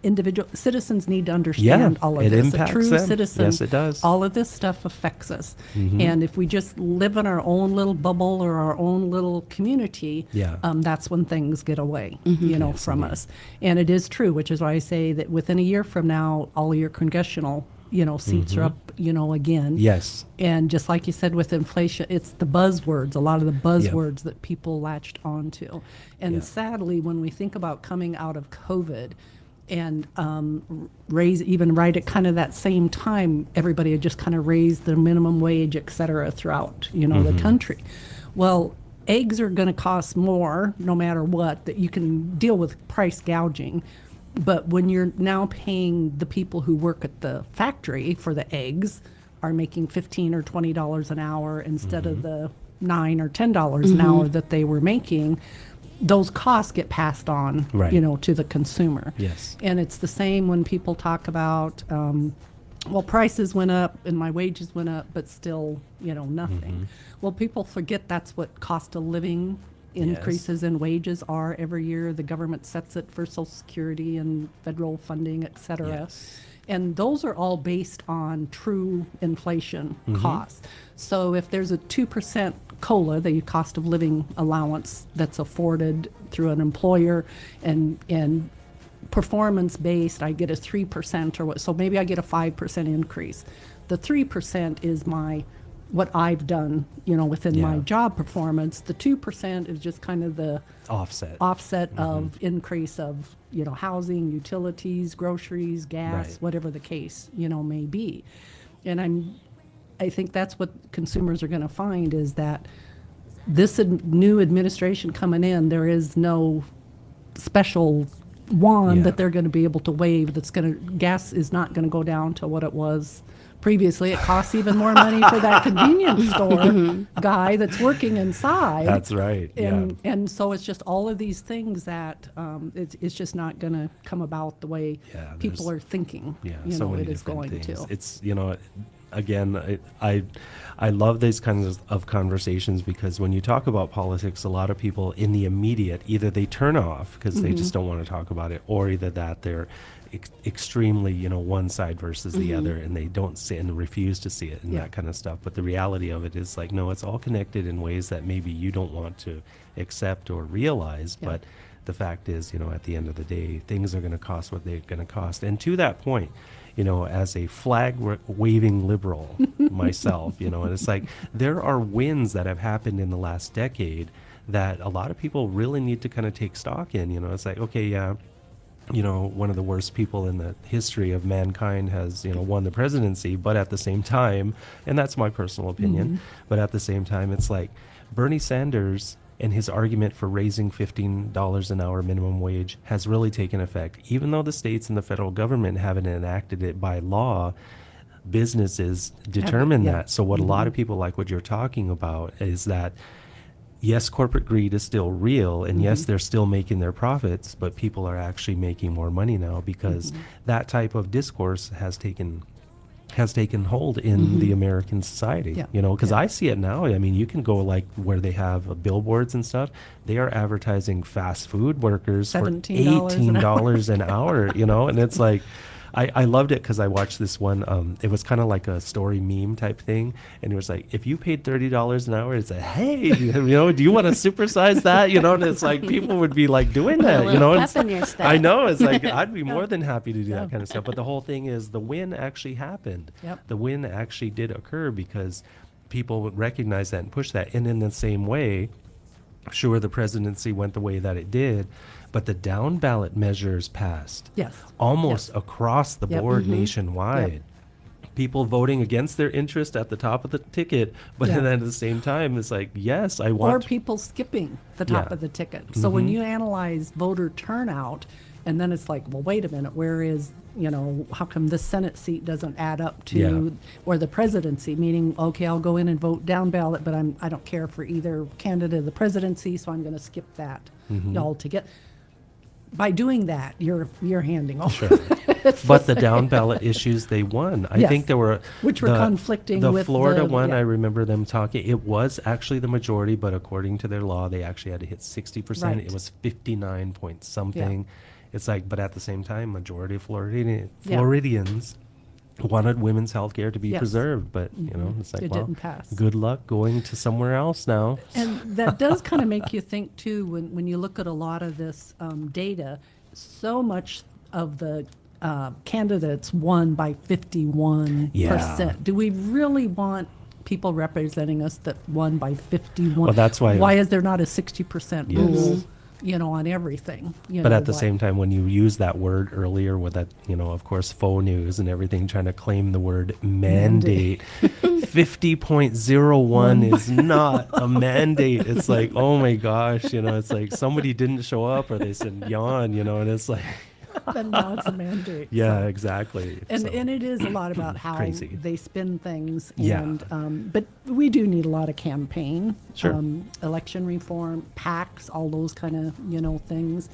individual citizens need to understand all of it this. impacts A true them. citizen, Yes, it does. all of this stuff affects us. And if we just live in our own little bubble or our own little community, that's when things get away, from us. And it is true, which is why I say that within a year from now, all of your congressional, seats are up, again. Yes. And just like you said with inflation, it's the buzzwords, a lot of the buzzwords that people latched onto. And sadly, when we think about coming out of COVID, and even right at kind of that same time, everybody had just kind of raised the minimum wage, et cetera, throughout, the country. Well, eggs are going to cost more no matter what, that you can deal with price gouging. But when you're now paying the people who work at the factory for the eggs are making $15 or $20 an hour instead of the $9 or $10 an hour that they were making, those costs get passed on, to the consumer. Yes. And it's the same when people talk about, prices went up and my wages went up, but still, nothing. Well, people forget that's what cost of living increases in wages are every year. The government sets it for Social Security and federal funding, et cetera. Yes. And those are all based on true inflation costs. So if there's a 2% COLA, the cost of living allowance that's afforded through an employer, and performance based, I get a 3% or what. So maybe I get a 5% increase. The 3% is what I've done, within my job performance. The 2% is just kind of the offset of increase of, housing, utilities, groceries, gas, whatever the case, may be. And I think that's what consumers are going to find, is that this new administration coming in, there is no special wand that they're going to be able to wave gas is not going to go down to what it was previously it costs even more money for that convenience store guy that's working inside. That's right. And so it's just all of these things that it's just not going to come about the way people are thinking. So many it is different going things. to. It's again, I love these kinds of conversations, because when you talk about politics, a lot of people in the immediate, either they turn off because they just don't want to talk about it, or either that they're extremely, one side versus the other, and they don't see and refuse to see it and that kind of stuff. But the reality of it is no, it's all connected in ways that maybe you don't want to accept or realize. But the fact is, at the end of the day, things are going to cost what they're going to cost. And to that point, as a flag-waving liberal myself, and it's there are wins that have happened in the last decade that a lot of people really need to kind of take stock in. It's okay, one of the worst people in the history of mankind has, won the presidency, but at the same time, and that's my personal opinion, but at the same time, it's Bernie Sanders and his argument for raising $15 an hour minimum wage has really taken effect. Even though the states and the federal government haven't enacted it by law, businesses determine that. So what a lot of people like what you're talking about is that, yes, corporate greed is still real, and yes, they're still making their profits, but people are actually making more money now because that type of discourse has taken hold in the American society, because I see it now. I mean, you can go where they have billboards and stuff. They are advertising fast food workers for $18 an hour, and it's I loved it because I watched this one. It was kind of like a story meme type thing, and it was if you paid $30 an hour, it's hey, do you want to supersize that? And it's people would be doing that, It's, I know, it's I'd be more than happy to do that kind of stuff. But the whole thing is, the win actually happened. The win actually did occur because people would recognize that and push that. And in the same way, sure, the presidency went the way that it did, but the down ballot measures passed almost across the board nationwide. People voting against their interest at the top of the ticket, but then at the same time, it's yes, I want. Or people skipping the top of the ticket. So when you analyze voter turnout, and then it's well, wait a minute, where is, how come this Senate seat doesn't add up to, or the presidency, meaning, okay, I'll go in and vote down ballot, but I don't care for either candidate of the presidency, so I'm going to skip that altogether. By doing that, you're handing over. Sure. But the down ballot issues, they won. I think there were which were conflicting the with Florida one. I remember them talking. It was actually the majority, but according to their law, they actually had to hit 60%. Right. It was 59 point something. Yeah. It's but at the same time, majority of Floridians wanted women's health care to be preserved, but it's it didn't pass. Good luck going to somewhere else now. And that does kind of make you think too, when you look at a lot of this data, so much of the candidates won by 51%. Do we really want people representing us that won by 51? Well, that's why is there not a 60% rule on everything? But at the same time, when you use that word earlier with that, of course, faux news and everything, trying to claim the word mandate, 50.01 is not a mandate. It's oh my gosh, it's somebody didn't show up, or they said yawn, and it's then now it's a mandate. Yeah, so. Exactly. And it is a lot about how they spin things. And but we do need a lot of campaign, election reform, PACs, all those kind of things.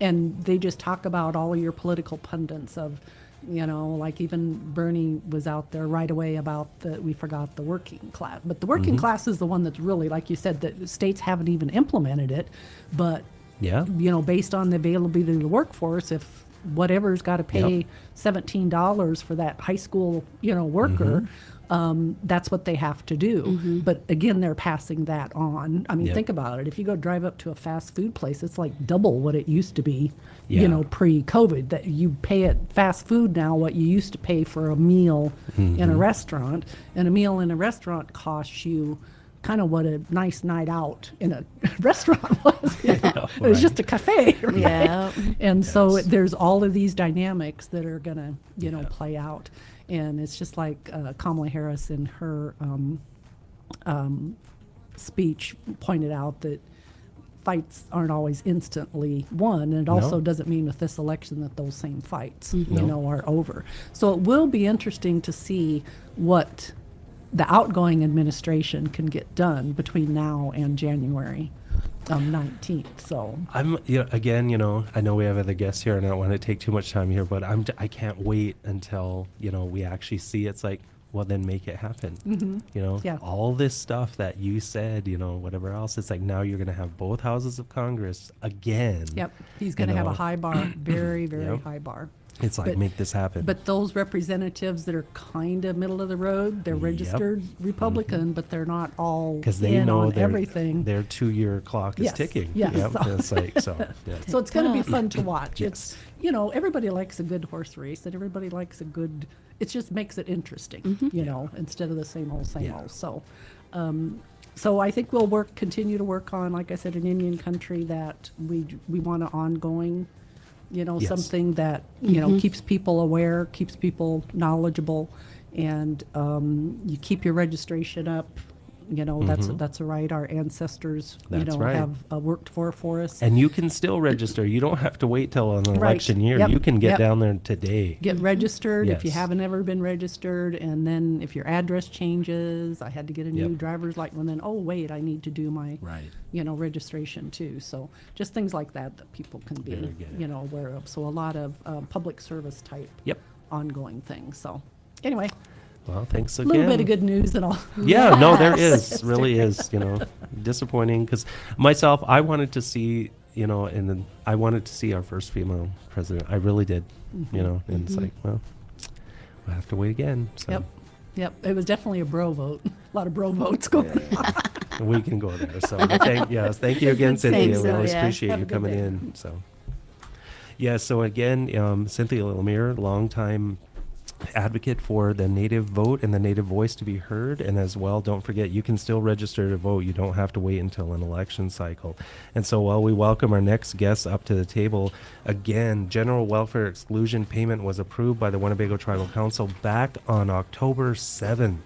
And they just talk about all of your political pundits of, even Bernie was out there right away about we forgot the working class. But the working class is the one that's really, like you said, that states haven't even implemented it. But based on the availability of the workforce, if whatever's got to pay $17 for that high school, worker, that's what they have to do. But again, they're passing that on. I mean, think about it. If you go drive up to a fast food place, it's double what it used to be, pre-COVID. That you pay at fast food now what you used to pay for a meal in a restaurant, and a meal in a restaurant costs you kind of what a nice night out in a restaurant was. It was just a cafe. Right? Yeah. And so there's all of these dynamics that are going to, play out. And it's just like Kamala Harris in her speech pointed out that fights aren't always instantly won, and it also No. doesn't mean with this election that those same fights, No. are over. So it will be interesting to see what the outgoing administration can get done between now and January 19th. So Again, I know we have other guests here, and I don't want to take too much time here, but I can't wait until, we actually see it's like, well, then make it happen. Yeah. All this stuff that you said, whatever else, it's like now you're going to have both houses of Congress again. Yep, he's going to have a high bar, very, very Yep. high bar. It's like, But- make this happen. But those representatives that are kind of middle of the road, they're Yep. registered Republican, but they're not all because they in know on everything. their 2-year clock is Yes, ticking. yes. Yep, it's like, so, yeah. So it's going to be does. fun to watch. Yes. It's, everybody likes a good horse race, and everybody likes it just makes it interesting, instead of the same old, Yeah. old. So I think we'll continue to work on, like I said, an Indian country that we want an ongoing, Yes. something that, keeps people aware, keeps people knowledgeable, and you keep your registration up. That's a right our ancestors, That's right. have worked for us. And you can still register. You don't have to wait till an Right. election year. Yep. You can get Yep. down there today. Get registered if you Yes. haven't ever been registered, and then if your address changes, I had to get a new Yep. driver's license, and then, oh, wait, I need to do my, Right. registration too. So just things like that people can be, Very good. aware of. So a lot of public service type Yep. ongoing things. So anyway, Well, thanks a again. little bit of good news and all. Yeah, no, there is, really is, disappointing because myself, I wanted to see, and then I wanted to see our first female president. I really did, and it's like, well, we'll have to wait again. So Yep. It was definitely a bro vote. A lot of bro votes going on. we can go there. So but thank you again, Cynthia. Thanks, We always Cynthia. appreciate Have you a good coming day. in. So so again, Cynthia Lemire, longtime advocate for the Native vote and the Native voice to be heard, and as well, don't forget, you can still register to vote. You don't have to wait until an election cycle. And so while we welcome our next guests up to the table, again, general welfare exclusion payment was approved by the Winnebago Tribal Council back on October 7th.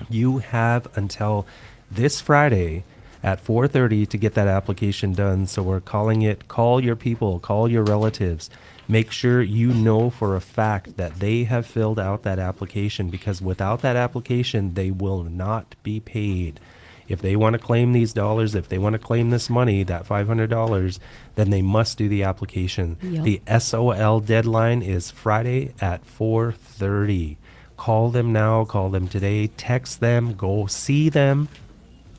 You have until this Friday at 4:30 to get that application done. So we're calling it Call Your People, Call Your Relatives. Make sure you know for a fact that they have filled out that application, because without that application, they will not be paid. If they want to claim these dollars, if they want to claim this money, that $500, then they must do the application. Yep. The SOL deadline is Friday at 4:30. Call them now, call them today, text them, go see them.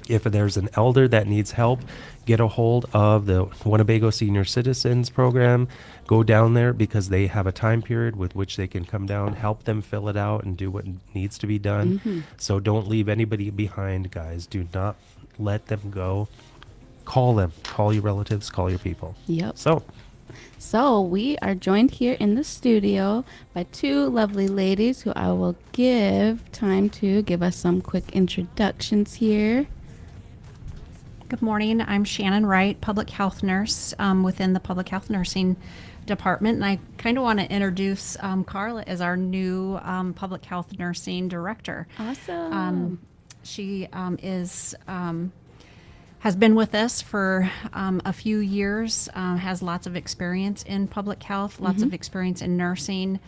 If there's an elder that needs help, get a hold of the Winnebago Senior Citizens Program. Go down there because they have a time period with which they can come down, help them fill it out, and do what needs to be done. So don't leave anybody behind, guys. Do not let them go. Call them. Call your relatives. Call your people. Yep. So, we are joined here in the studio by two lovely ladies who I will give time to give us some quick introductions here. Good morning. I'm Shannon Wright, public health nurse within the public health nursing department. And I kind of want to introduce Carla as our new public health nursing director. Awesome. She has been with us for a few years, has lots of experience in public health, lots of experience in nursing,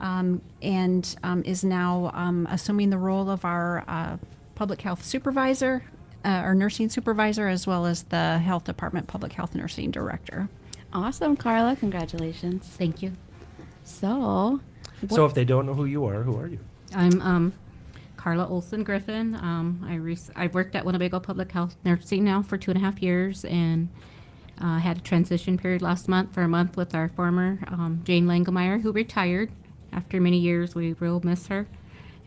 and is now assuming the role of our public health supervisor, our nursing supervisor, as well as the health department public health nursing director. Awesome, Carla. Congratulations. Thank you. So, so if they don't know who you are you? I'm Carla Olson Griffin. I've worked at Winnebago Public Health Nursing now for 2.5 years, and had a transition period last month for a month with our former Jane Langemeyer, who retired after many years. We real miss her,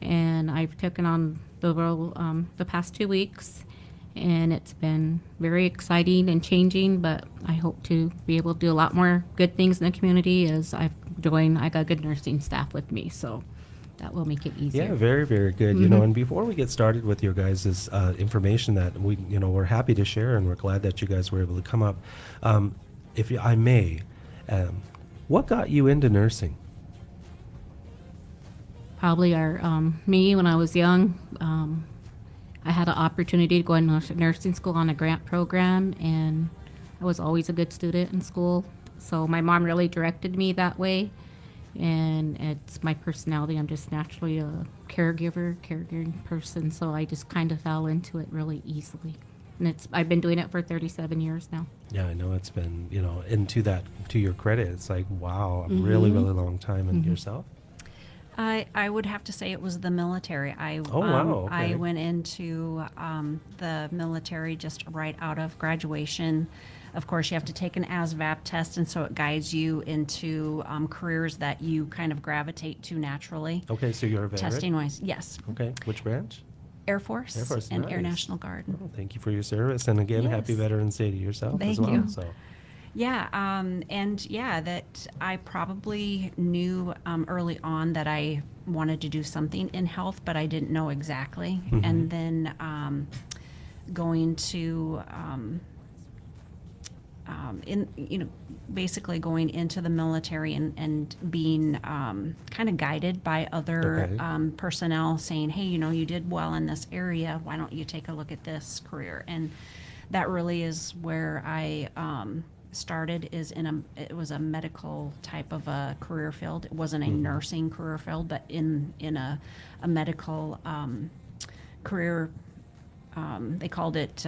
and I've taken on the role the past 2 weeks, and it's been very exciting and changing, but I hope to be able to do a lot more good things in the community as I got good nursing staff with me, so that will make it easier. Yeah, very, very good. And before we get started with your guys' information that we're happy to share, and we're glad that you guys were able to come up. If I may, what got you into nursing? Probably me when I was young. I had an opportunity to go into nursing school on a grant program, and I was always a good student in school. So my mom really directed me that way. And it's my personality. I'm just naturally a caregiving person. So I just kind of fell into it really easily. And I've been doing it for 37 years now. Yeah, I know it's been, and to your credit, it's like, wow, a really, really long time. And yourself? I would have to say it was the military. Wow, okay. I went into the military just right out of graduation. Of course, you have to take an ASVAB test, and so it guides you into careers that you kind of gravitate to naturally. Okay, so you're a veteran? Testing-wise, yes. Okay, which branch? Air Force, Air Force, and Air nice. National Guard. Oh, thank you for your service. And again, happy Yes. Veterans Day to yourself as Thank well. you. So. Yeah, that I probably knew early on that I wanted to do something in health, but I didn't know exactly. And then basically going into the military and being kind of guided by other Okay. personnel saying, hey, you did well in this area. Why don't you take a look at this career? And that really is where I started. It was a medical type of a career field. It wasn't a nursing career field, but in a medical career. They called it.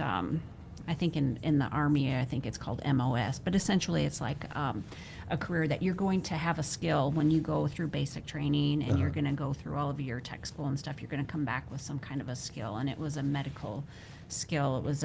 I think in the Army, I think it's called MOS, but essentially it's like a career that you're going to have a skill when you go through basic training and you're going to go through all of your tech school and stuff. You're going to come back with some kind of a skill, and it was a medical skill. It was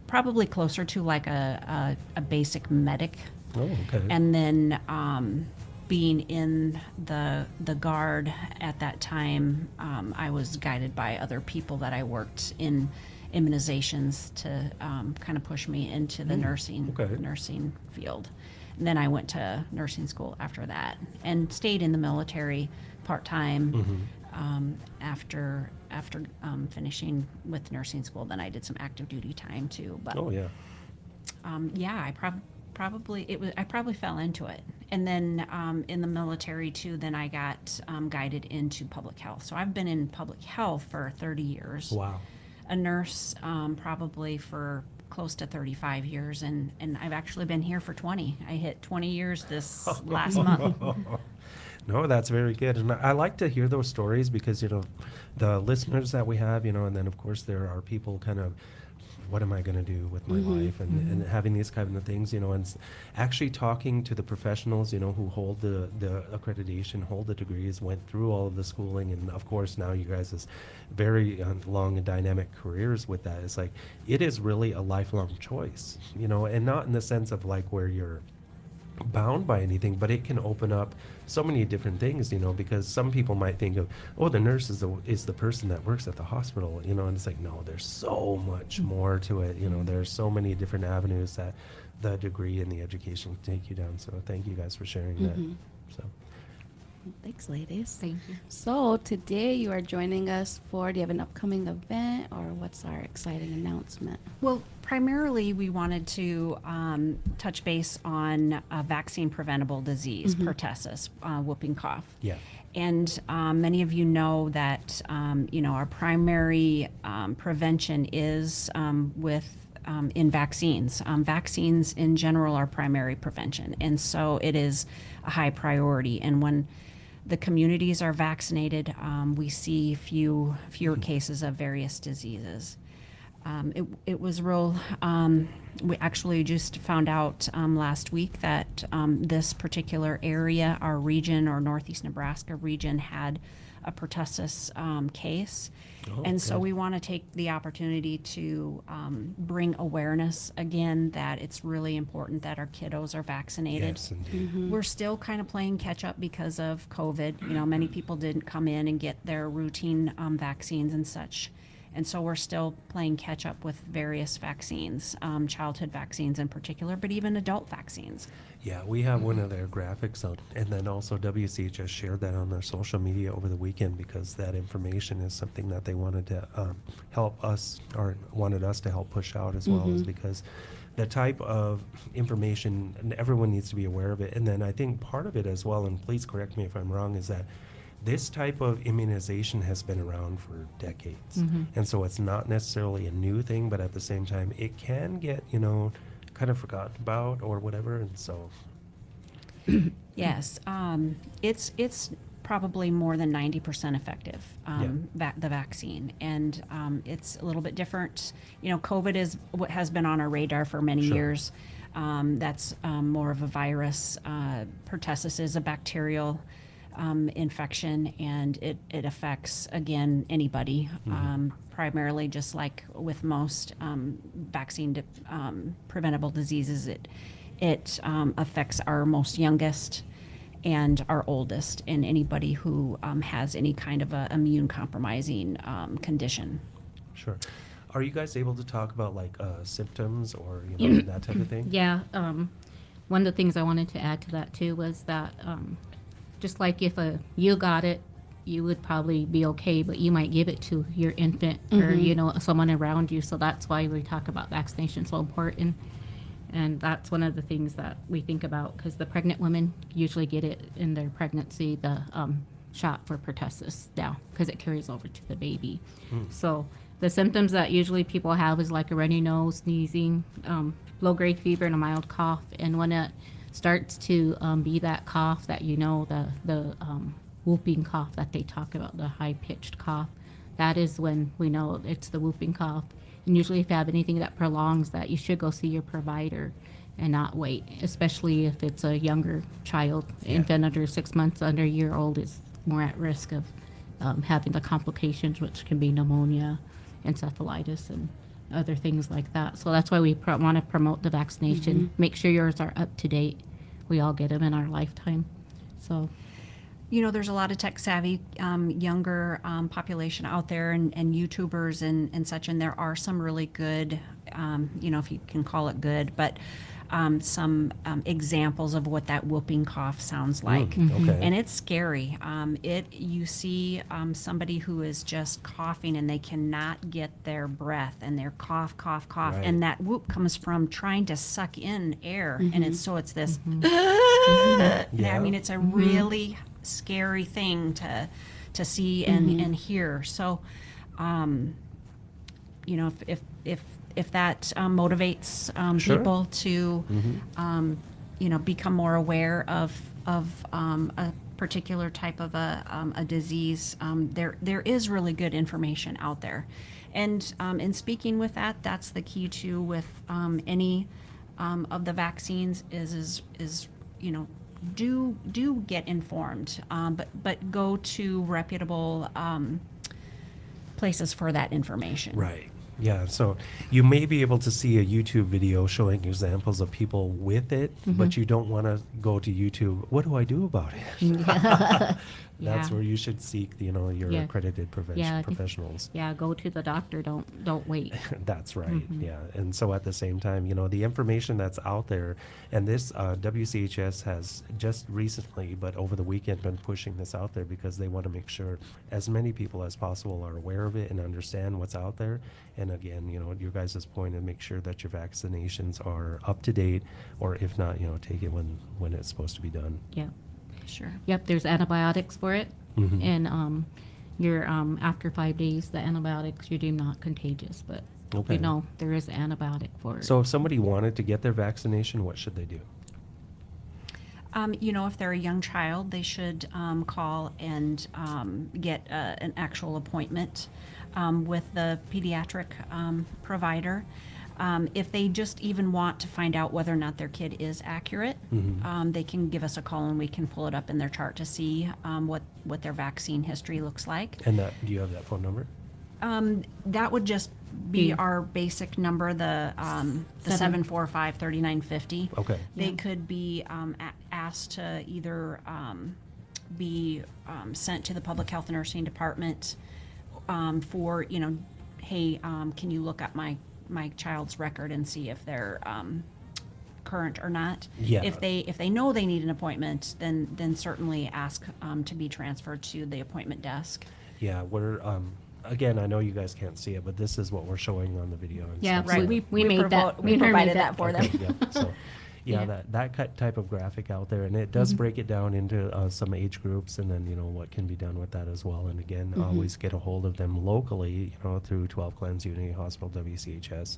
probably closer to like a basic medic. Oh, okay. And then being in the Guard at that time, I was guided by other people that I worked in immunizations to kind of push me into the nursing field. And then I went to nursing school after that and stayed in the military part-time. After finishing with nursing school, then I did some active duty time too. But Oh, yeah. I probably fell into it. And then in the military too, then I got guided into public health. So I've been in public health for 30 years. Wow. A nurse probably for close to 35 years, and I've actually been here for 20. I hit 20 years this last month. No, that's very good. And I like to hear those stories because, the listeners that we have, and then of course there are people kind of, what am I going to do with my life? And having these kind of things, and actually talking to the professionals, who hold the accreditation, hold the degrees, went through all of the schooling. And of course, now you guys is very long and dynamic careers with that. It's like, it is really a lifelong choice, and not in the sense of like where you're bound by anything, but it can open up so many different things, because some people might think of, oh, the nurse is the person that works at the hospital, and it's like, no, there's so much more to it. There's so many different avenues that the degree and the education can take you down. So thank you guys for sharing that. So Thanks, ladies. Thank you. So today you are joining us do you have an upcoming event, or what's our exciting announcement? Well, primarily we wanted to touch base on a vaccine preventable disease, pertussis, whooping cough. yeah. And many of you know that our primary prevention is in vaccines. Vaccines in general are primary prevention, and so it is a high priority. And when the communities are vaccinated, we see fewer cases of various diseases. It was real. We actually just found out last week that this particular area, our region, or Northeast Nebraska region, had a pertussis case. Oh, And so okay. we want to take the opportunity to bring awareness again that it's really important that our kiddos are vaccinated. Yes, indeed. We're still kind of playing catch up because of COVID. Many people didn't come in and get their routine vaccines and such. And so we're still playing catch up with various vaccines, childhood vaccines in particular, but even adult vaccines. Yeah, we have one of their graphics out, and then also WCHS shared that on their social media over the weekend because that information is something that they wanted to help us, or wanted us to help push out as well, is because the type of information, and everyone needs to be aware of it. And then I think part of it as well, and please correct me if I'm wrong, is that this type of immunization has been around for decades. And so it's not necessarily a new thing, but at the same time, it can get, kind of forgotten about or whatever. And so, Yes, it's probably more than 90% effective, the vaccine, and it's a little bit different. COVID is what has been on our radar for many years. That's more of a virus. Pertussis is a bacterial infection, and it affects, again, anybody. Primarily, just like with most vaccine preventable diseases, it affects our most youngest and our oldest, and anybody who has any kind of a immune compromising condition. sure. Are you guys able to talk about like symptoms or that type of thing? Yeah. One of the things I wanted to add to that too was that just like if you got it, you would probably be okay, but you might give it to your infant or someone around you. So that's why we talk about vaccination so important. And that's one of the things that we think about, because the pregnant women usually get it in their pregnancy, the shot for pertussis now, because it carries over to the baby. So the symptoms that usually people have is like a runny nose, sneezing, low-grade fever, and a mild cough. And when it starts to be that cough that the whooping cough that they talk about, the high-pitched cough, that is when we know it's the whooping cough. And usually if you have anything that prolongs that, you should go see your provider and not wait, especially if it's a younger child. Infant under 6 months, under a year old is more at risk of having the complications, which can be pneumonia, encephalitis, and other things like that. So that's why we want to promote the vaccination. Make sure yours are up to date. We all get them in our lifetime. So there's a lot of tech savvy younger population out there, and YouTubers and such, and there are some really good, if you can call it good, but some examples of what that whooping cough sounds like. Okay. And it's scary. You see somebody who is just coughing and they cannot get their breath, and they're cough, Right. and that whoop comes from trying to suck in air, and it's this. Yeah. I mean, it's a really scary thing to see and hear. So, if that motivates Sure. people to, become more aware of a particular type of a disease, there is really good information out there. And in speaking with that, that's the key too with any of the vaccines is do get informed, but go to reputable places for that information. Right. Yeah, so you may be able to see a YouTube video showing examples of people with it, but you don't want to go to YouTube. What do I do about it? That's where you should seek, your accredited professionals. Yeah, go to the doctor. Don't wait. That's right. Yeah, and so at the same time, the information that's out there, and this WCHS has just recently, but over the weekend, been pushing this out there because they want to make sure as many people as possible are aware of it and understand what's out there. And again, your guys' point, and make sure that your vaccinations are up to date, or if not, take it when it's supposed to be done. Yeah. Sure. Yep, there's antibiotics for it, and you're after 5 days, the antibiotics you're deemed not contagious, but Okay. there is an antibiotic for it. So if somebody wanted to get their vaccination, what should they do? If they're a young child, they should call and get an actual appointment with the pediatric provider. If they just even want to find out whether or not their kid is accurate, they can give us a call and we can pull it up in their chart to see what their vaccine history looks like. And do you have that phone number? That would just be our basic number, the 745-3950. Okay. They could be asked to either be sent to the public health nursing department for, hey, can you look at my child's record and see if they're current or not. Yeah. If they know they need an appointment, then certainly ask to be transferred to the appointment desk. Yeah, we're again, I know you guys can't see it, but this is what we're showing on the video. And Yeah, stuff, right. so- We made that. We provided that for them. Okay, yeah, so, Yeah, Yeah. that type of graphic out there, and it does break it down into some age groups, and then what can be done with that as well. And again, always get a hold of them locally, through 12 Cleanse Unity Hospital WCHS,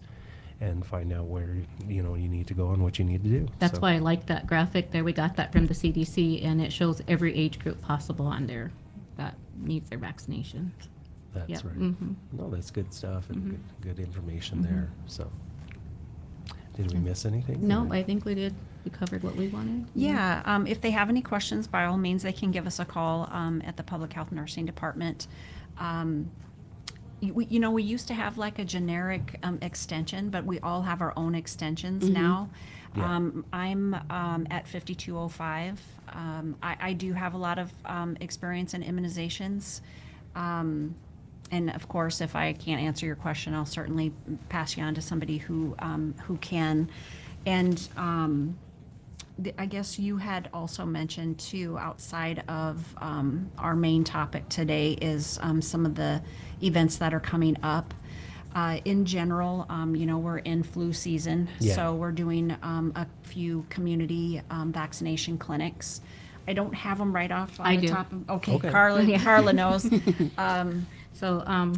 and find out where you need to go and what you need to do. That's So, why I like that graphic there. We got that from the CDC, and it shows every age group possible on there that needs their vaccination. that's Yep. right. Mm-hmm. No, that's good stuff and good information there. So, did we miss anything? No, or- I think we did. We covered what we wanted. Yeah, if they have any questions, by all means, they can give us a call at the Public Health Nursing Department. We used to have like a generic extension, but we all have our own extensions now. Yeah. I'm at 5205. I do have a lot of experience in immunizations. And of course, if I can't answer your question, I'll certainly pass you on to somebody who can. And I guess you had also mentioned too, outside of our main topic today, is some of the events that are coming up. In general, we're in flu season, Yeah. so we're doing a few community vaccination clinics. I don't have them right off on I the do. top of. Okay, Okay. Carla. Yeah. Carla knows. So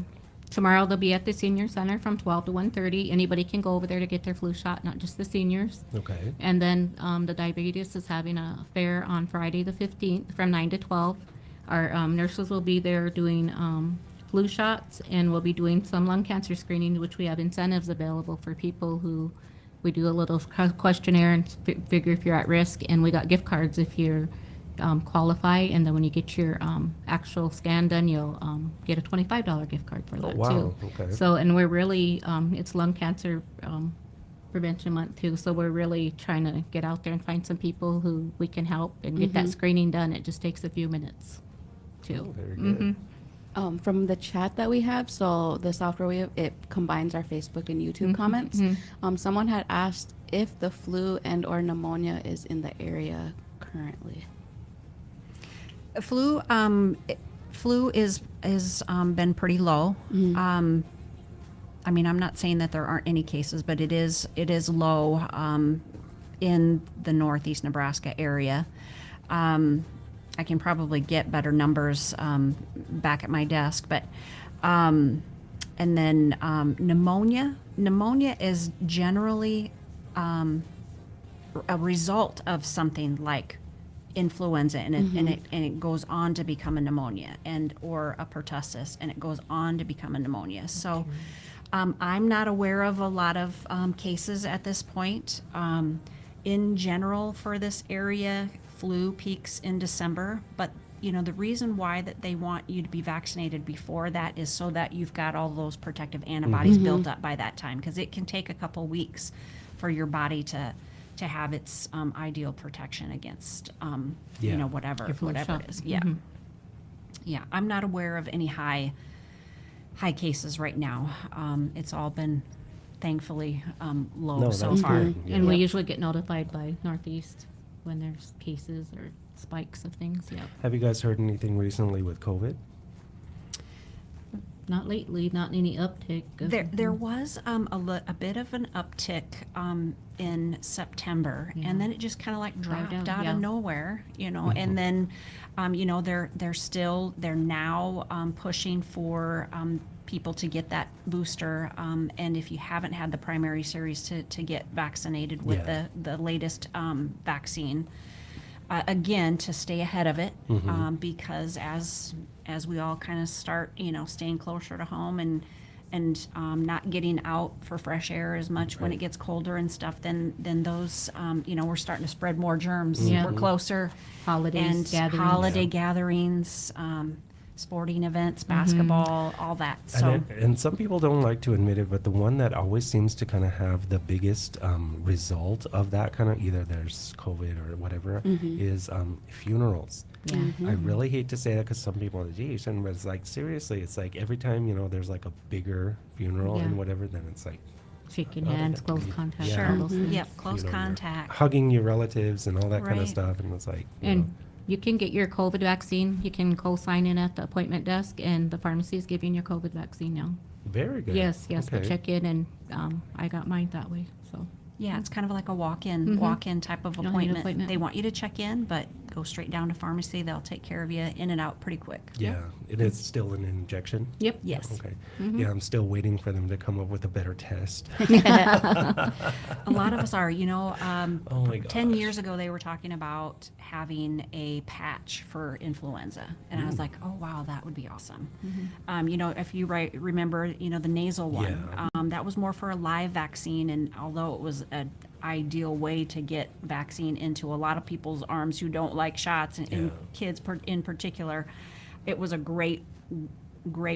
tomorrow they'll be at the senior center from 12 to 1:30. Anybody can go over there to get their flu shot, not just the seniors. Okay. And then the diabetes is having a fair on Friday the 15th from 9 to 12. Our nurses will be there doing flu shots, and we'll be doing some lung cancer screening, which we have incentives available for people who we do a little questionnaire and figure if you're at risk, and we got gift cards if you're qualify, and then when you get your actual scan done, you'll get a $25 gift card for that wow. too. Okay. So, and we're really, it's lung cancer prevention month too, so we're really trying to get out there and find some people who we can help and get that screening done. It just takes a few minutes too. Very good. From the chat that we have, so the software we have, it combines our Facebook and YouTube comments. Someone had asked if the flu and or pneumonia is in the area currently. Flu is been pretty low. I mean, I'm not saying that there aren't any cases, but it is low in the northeast Nebraska area. I can probably get better numbers back at my desk, but and then pneumonia is generally a result of something like influenza, and it goes on to become a pneumonia or a pertussis, and it goes on to become a pneumonia. So I'm not aware of a lot of cases at this point. In general, for this area, flu peaks in December, but the reason why that they want you to be vaccinated before that is so that you've got all those protective antibodies built up by that time, because it can take a couple weeks for your body to have its ideal protection against Yeah. whatever Your flu shot. it is. Yeah. Yeah, I'm not aware of any high cases right now. It's all been thankfully low No, so that's far. good. Yeah. And we usually get notified by Northeast when there's cases or spikes of things. Yeah. Have you guys heard anything recently with COVID? Not lately, not any uptick. There was a bit of an uptick in September, Yeah. and then it just kind of like dropped down, out yeah. of nowhere, and then they're now pushing for people to get that booster, and if you haven't had the primary series, to get vaccinated with Yeah. the latest vaccine. Again, to stay ahead of it, because as we all kind of start, staying closer to home and not getting out for fresh air as much when it gets colder and stuff, then those, we're starting to spread more germs. Yeah. We're closer. Holidays, And gatherings. holiday gatherings, sporting events, basketball, all that. So. And some people don't like to admit it, but the one that always seems to kind of have the biggest result of that kind of, either there's COVID or whatever, is funerals. Yeah. I really hate to say that because some people are like, geez, and it's like, seriously, it's like every time, there's like a bigger funeral Yeah. and whatever, then it's like Shaking Oh, hands, yeah. close contact. Yeah. all those things. Yep, close you're contact. hugging your relatives and all that kind of Right. stuff. And it's like, And you can get your COVID vaccine. You can co-sign in at the appointment desk, and the pharmacy is giving your COVID vaccine now. very good. Yes, but Okay. check in, and I got mine that way. So Yeah, it's kind of like a walk-in type of You'll need an appointment. appointment. They want you to check in, but go straight down to pharmacy. They'll take care of you in and out pretty quick. Yeah, and it's still an injection. Yep. Yes. Okay. Yeah, I'm still waiting for them to come up with a better test. A lot of us are, Oh my 10 gosh. years ago they were talking about having a patch for influenza. And I was like, oh, wow, that would be awesome. If you remember, the nasal one, Yeah. that was more for a live vaccine. And although it was an ideal way to get vaccine into a lot of people's arms who don't like shots, and Yeah. kids in particular, it was a great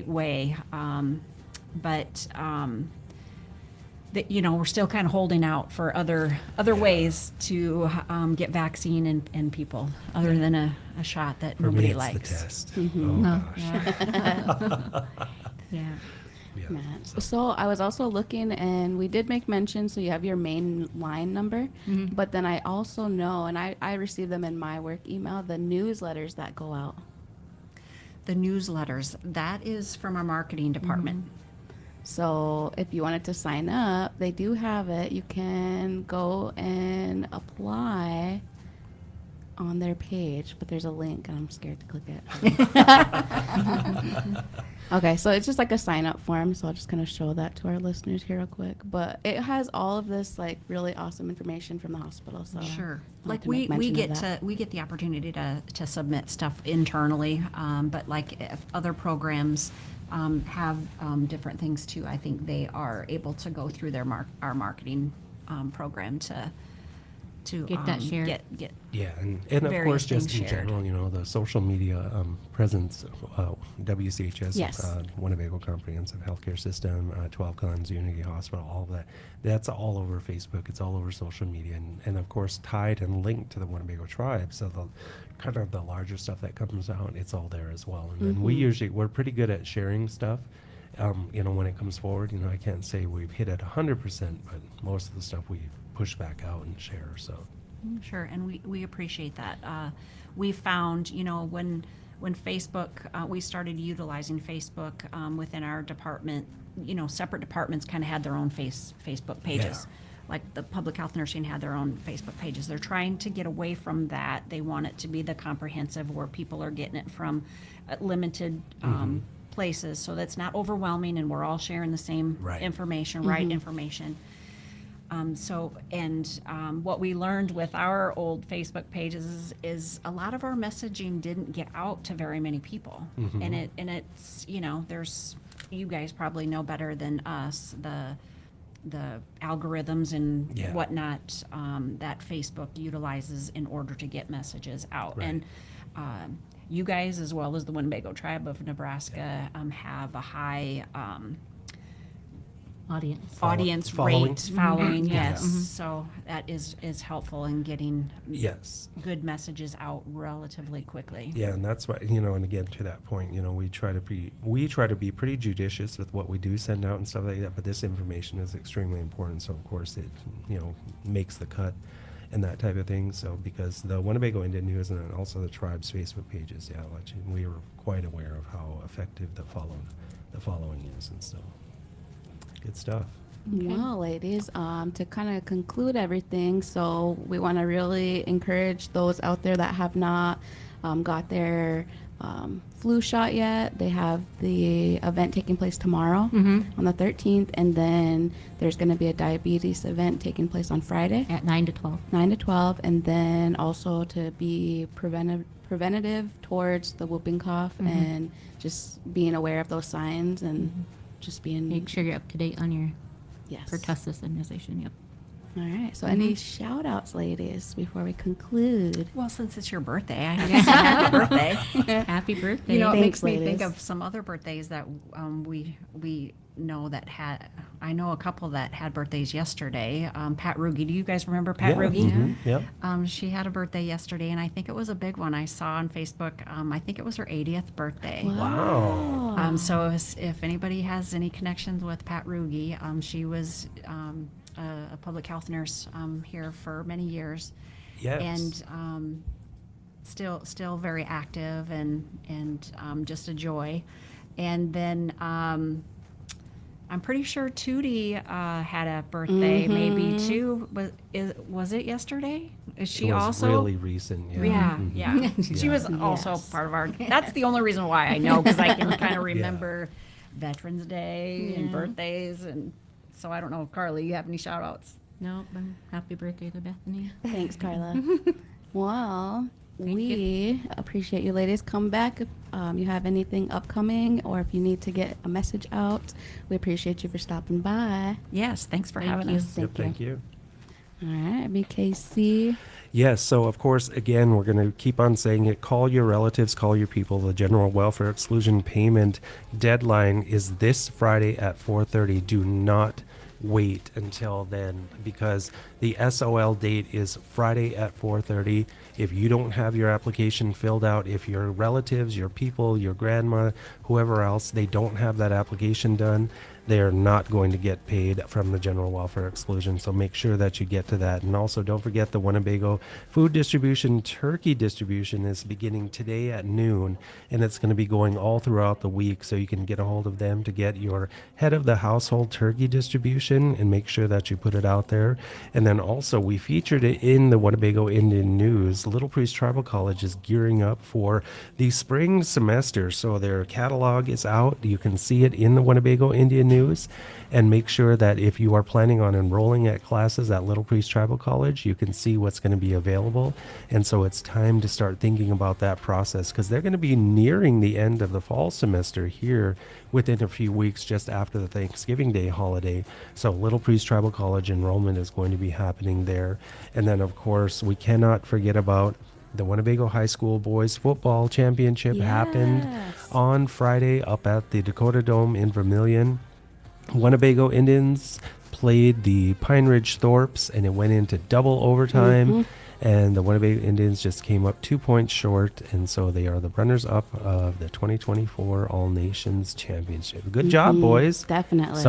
way. But that we're still kind of holding out for other ways to get vaccine in people other than a shot that For nobody me, it's likes. the test. No. Oh gosh. Yeah. Yeah. Matt. So I was also looking, and we did make mention, so you have your main line number, but then I also know, and I receive them in my work email, the newsletters that go out. The newsletters, that is from our marketing department. So if you wanted to sign up, they do have it. You can go and apply on their page, but there's a link, and I'm scared to click it. Okay, so it's just like a sign-up form, so I'll just kind of show that to our listeners here real quick. But it has all of this like really awesome information from the hospital. So Sure. I Like wanted to we make mention of get that. we get the opportunity to submit stuff internally, but like if other programs have different things too, I think they are able to go through their our marketing program to Get that shared. Get Yeah, and of various course, just things in shared. general, the social media presence, WCHS, Yes. Winnebago Comprehensive Healthcare System, 12 Guns, Unity Hospital, all of that. That's all over Facebook. It's all over social media, and of course, tied and linked to the Winnebago tribe. So the kind of the larger stuff that comes out, it's all there as well. And then we're pretty good at sharing stuff. When it comes forward, I can't say we've hit it 100%, but most of the stuff we push back out and share. So. Sure, and we appreciate that. We found, when Facebook, we started utilizing Facebook within our department, separate departments kind of had their own Facebook pages. Yeah. Like the public health nursing had their own Facebook pages. They're trying to get away from that. They want it to be the comprehensive where people are getting it from limited places, so that's not overwhelming and we're all sharing the same Right. information, right information. What we learned with our old Facebook pages is a lot of our messaging didn't get out to very many people, and it's there's, you guys probably know better than us, the algorithms and Yeah. whatnot that Facebook utilizes in order to get messages out. Right. And you guys, as well as the Winnebago Tribe of Nebraska, have a high audience Following. rate following, yes. Yes. So that is helpful in getting Yes. good messages out relatively quickly. Yeah, and that's why, and again, to that point, we try to be pretty judicious with what we do send out and stuff like that, but this information is extremely important, so of course it, makes the cut and that type of thing. So because the Winnebago Indian News and also the tribe's Facebook pages, we were quite aware of how effective the following is, and so good stuff. Well, ladies, to kind of conclude everything, so we want to really encourage those out there that have not got their flu shot yet. They have the event taking place tomorrow on the 13th, and then there's going to be a diabetes event taking place on Friday At 9 to 12. 9 to 12, and then also to be preventative towards the whooping cough and just being aware of those signs and just being Make sure you're up to date on your yes. pertussis immunization. Yep. All right. So any shout outs, ladies, before we conclude? Well, since it's your birthday, I guess happy birthday. Happy birthday. It Thanks, makes me think ladies. of some other birthdays that we know that had. I know a couple that had birthdays yesterday. Pat Ruge, do you guys remember Pat Ruge? Yeah. She had a birthday yesterday, and I think it was a big one. I saw on Facebook. I think it was her 80th birthday. Wow. So if anybody has any connections with Pat Ruge, she was a public health nurse here for many years. Yes. And still very active and just a joy. And then I'm I'm pretty sure Tootie had a birthday, maybe too. Was it yesterday? Is she it was also really recent. Yeah. Yeah, Mhm. yeah. She was also Yes. part of our. That's the only reason why I know, because I can kind of remember Veterans Day and Yeah. birthdays, and so I don't know, Carly, you have any shout outs? No, happy birthday to Bethany. Thanks, Carla. Well, Thank we appreciate you ladies. Come back if you have anything upcoming or if you need to get a message out. We appreciate you for stopping by. Yes, thanks for Thank having you. us. Yep, thank you. All right, BKC. Yes, so of course, again, we're going to keep on saying it. Call your relatives, call your people. The general welfare exclusion payment deadline is this Friday at 4:30. Do not wait until then, because the SOL date is Friday at 4:30. If you don't have your application filled out, if your relatives, your people, your grandma, whoever else, they don't have that application done, they are not going to get paid from the general welfare exclusion. So make sure that you get to that. And also don't forget the Winnebago food distribution, turkey distribution is beginning today at noon, and it's going to be going all throughout the week. So you can get a hold of them to get your head of the household turkey distribution and make sure that you put it out there. And then also we featured it in the Winnebago Indian News. Little Priest Tribal College is gearing up for the spring semester. So their catalog is out. You can see it in the Winnebago Indian News, and make sure that if you are planning on enrolling at classes at Little Priest Tribal College, you can see what's going to be available. And so it's time to start thinking about that process, because they're going to be nearing the end of the fall semester here within a few weeks, just after the Thanksgiving Day holiday. So Little Priest Tribal College enrollment is going to be happening there. And then of course we cannot forget about the Winnebago High School Boys Football Championship. Happened Yes. on Friday up at the Dakota Dome in Vermilion. Winnebago Indians played the Pine Ridge Thorpes, and it went into double overtime. And the Winnebago Indians just came up 2 points short, and so they are the runners-up of the 2024 All Nations Championship. Good job, boys. Definitely.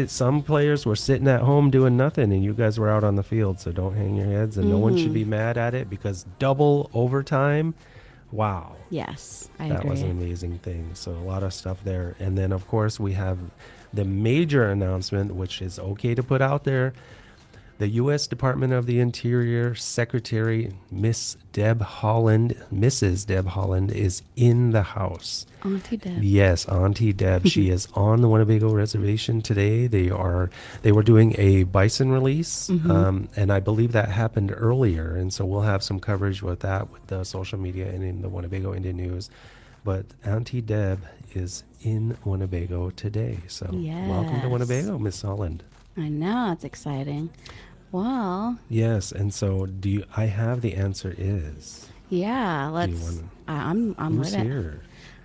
Some players were sitting at home doing nothing, and you guys were out on the field. So don't hang your heads, and no one should be mad at it, because double overtime. Wow. Yes, I That agree. was an amazing thing. So a lot of stuff there. And then, of course, we have the major announcement, which is okay to put out there. The U.S. Department of the Interior Secretary, Mrs. Deb Holland, is in the house. Auntie Deb. Yes, Auntie Deb. She is on the Winnebago Reservation today. They were doing a bison release, and I believe that happened earlier. And so we'll have some coverage with that with the social media and in the Winnebago Indian News. But Auntie Deb is in Winnebago today. So welcome to Yes. Winnebago, Miss Holland. I know, it's exciting. Well, Yes, and so I have the answer is. yeah, Do let's. you wanna- I'm Who's with it. here?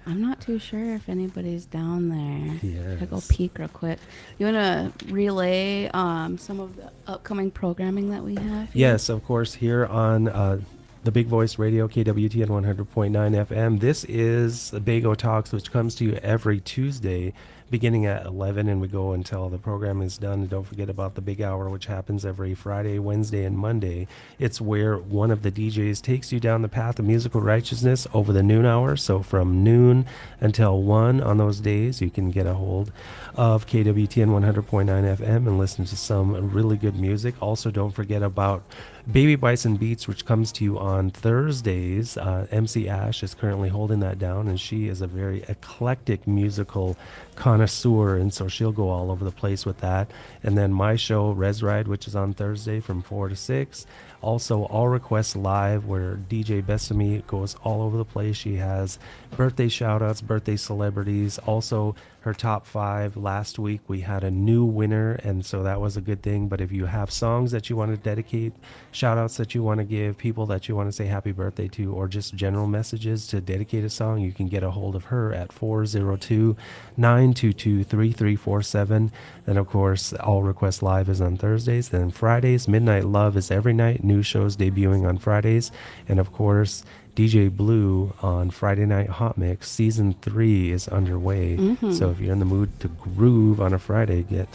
I'm not too sure if anybody's down there. Yes. I'll go peek real quick. You want to relay some of the upcoming programming that we have? here? Yes, of course, here on the Big Voice Radio, KWTN 100.9 FM. This is the Winnebago Talks, which comes to you every Tuesday, beginning at 11, and we go until the program is done. And don't forget about the Big Hour, which happens every Friday, Wednesday, and Monday. It's where one of the DJs takes you down the path of musical righteousness over the noon hour. So from noon until 1 on those days, you can get a hold of KWTN 100.9 FM and listen to some really good music. Also, don't forget about Baby Bison Beats, which comes to you on Thursdays. MC Ash is currently holding that down, and she is a very eclectic musical connoisseur, and so she'll go all over the place with that. And then my show, Res Ride, which is on Thursday from 4 to 6. Also, All Requests Live, where DJ Bethani goes all over the place. She has birthday shout-outs, birthday celebrities, also her top 5. Last week we had a new winner, and so that was a good thing. But if you have songs that you want to dedicate, shout-outs that you want to give, people that you want to say happy birthday to, or just general messages to dedicate a song, you can get a hold of her at 402-922-3347. And of course, All Request Live is on Thursdays. Then Fridays, Midnight Love is every night. New shows debuting on Fridays. And of course, DJ Blue on Friday Night Hot Mix. Season 3 is underway. So if you're in the mood to groove on a Friday, get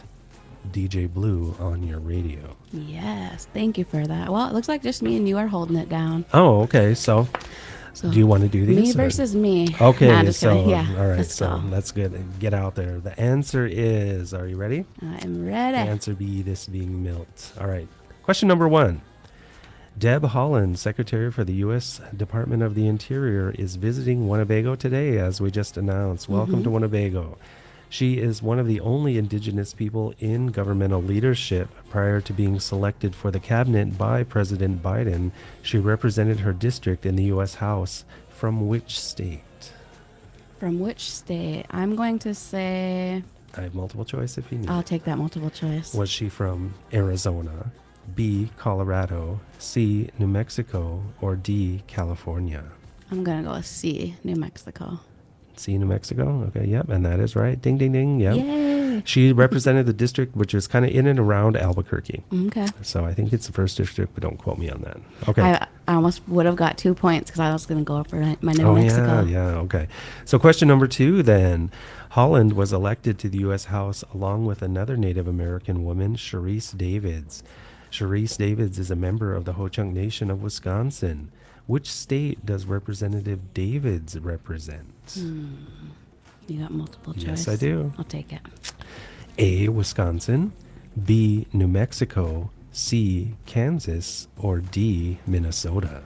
DJ Blue on your radio. Yes, thank you for that. Well, it looks like just me and you are holding it down. Oh, okay. So So Do you want to do these? me or- versus me. Okay, Nah, just so kidding. Yeah, all right, let's so go. that's good. Get out there. The answer is, are you ready? I'm The ready. answer B, this being Milt. All right. Question number 1. Deb Haaland, Secretary for the U.S. Department of the Interior, is visiting Winnebago today, as we just announced. Welcome to Winnebago. She is one of the only Indigenous people in governmental leadership. Prior to being selected for the cabinet by President Biden, she represented her district in the U.S. House. From which state? From which state? I'm going to say I have multiple choice if you need. I'll take that multiple choice. Was she from Arizona, B, Colorado, C, New Mexico, or D, California? I'm gonna go with C, New Mexico. C, New Mexico? Okay, yep, and that is right. Ding, ding, ding, yep. Yay! She represented the district, which is kind of in and around Albuquerque. Okay. So I think it's the first district, but don't quote me on that. Okay. I almost would have got 2 points because I was gonna go for my New Oh, Mexico. yeah, okay. So question number 2 then. Holland was elected to the U.S. House along with another Native American woman, Sharice Davids. Sharice Davids is a member of the Ho-Chunk Nation of Wisconsin. Which state does Representative Davids represent? You got multiple choice. Yes, I do. I'll take it. A, Wisconsin, B, New Mexico, C, Kansas, or D, Minnesota?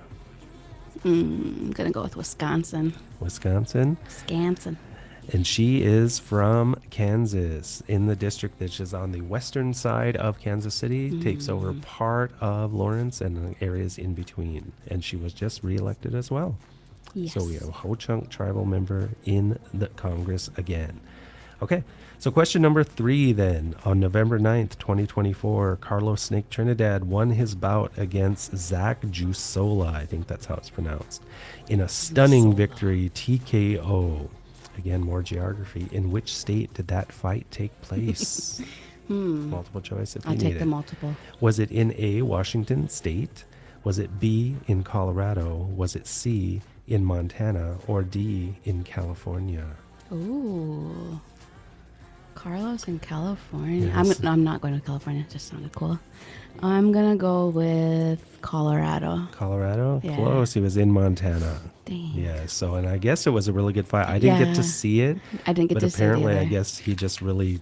I'm gonna go with Wisconsin. Wisconsin. Scanson. And she is from Kansas, in the district that is on the western side of Kansas City, takes over part of Lawrence and the areas in between. And she was just reelected as well. Yes. So we have a Ho-Chunk tribal member in the Congress again. Okay, so question number 3 then. On November 9th, 2024, Carlos Snake Trinidad won his bout against Zach Jusola, I think that's how it's pronounced, in a stunning victory, TKO. Again, more geography. In which state did that fight take place? Multiple choice if you I'll need take it. the multiple. Was it in A, Washington State? Was it B, in Colorado? Was it C, in Montana? Or D, in California? Ooh. Carlos in California. Yes. I'm not going to California. It just sounded cool. I'm gonna go with Colorado. Colorado? Yeah. Close. He was in Montana. Dang. Yeah, so, and I guess it was a really good fight. I didn't get Yeah. to see it. I didn't get but to see it apparently, I either. guess he just really...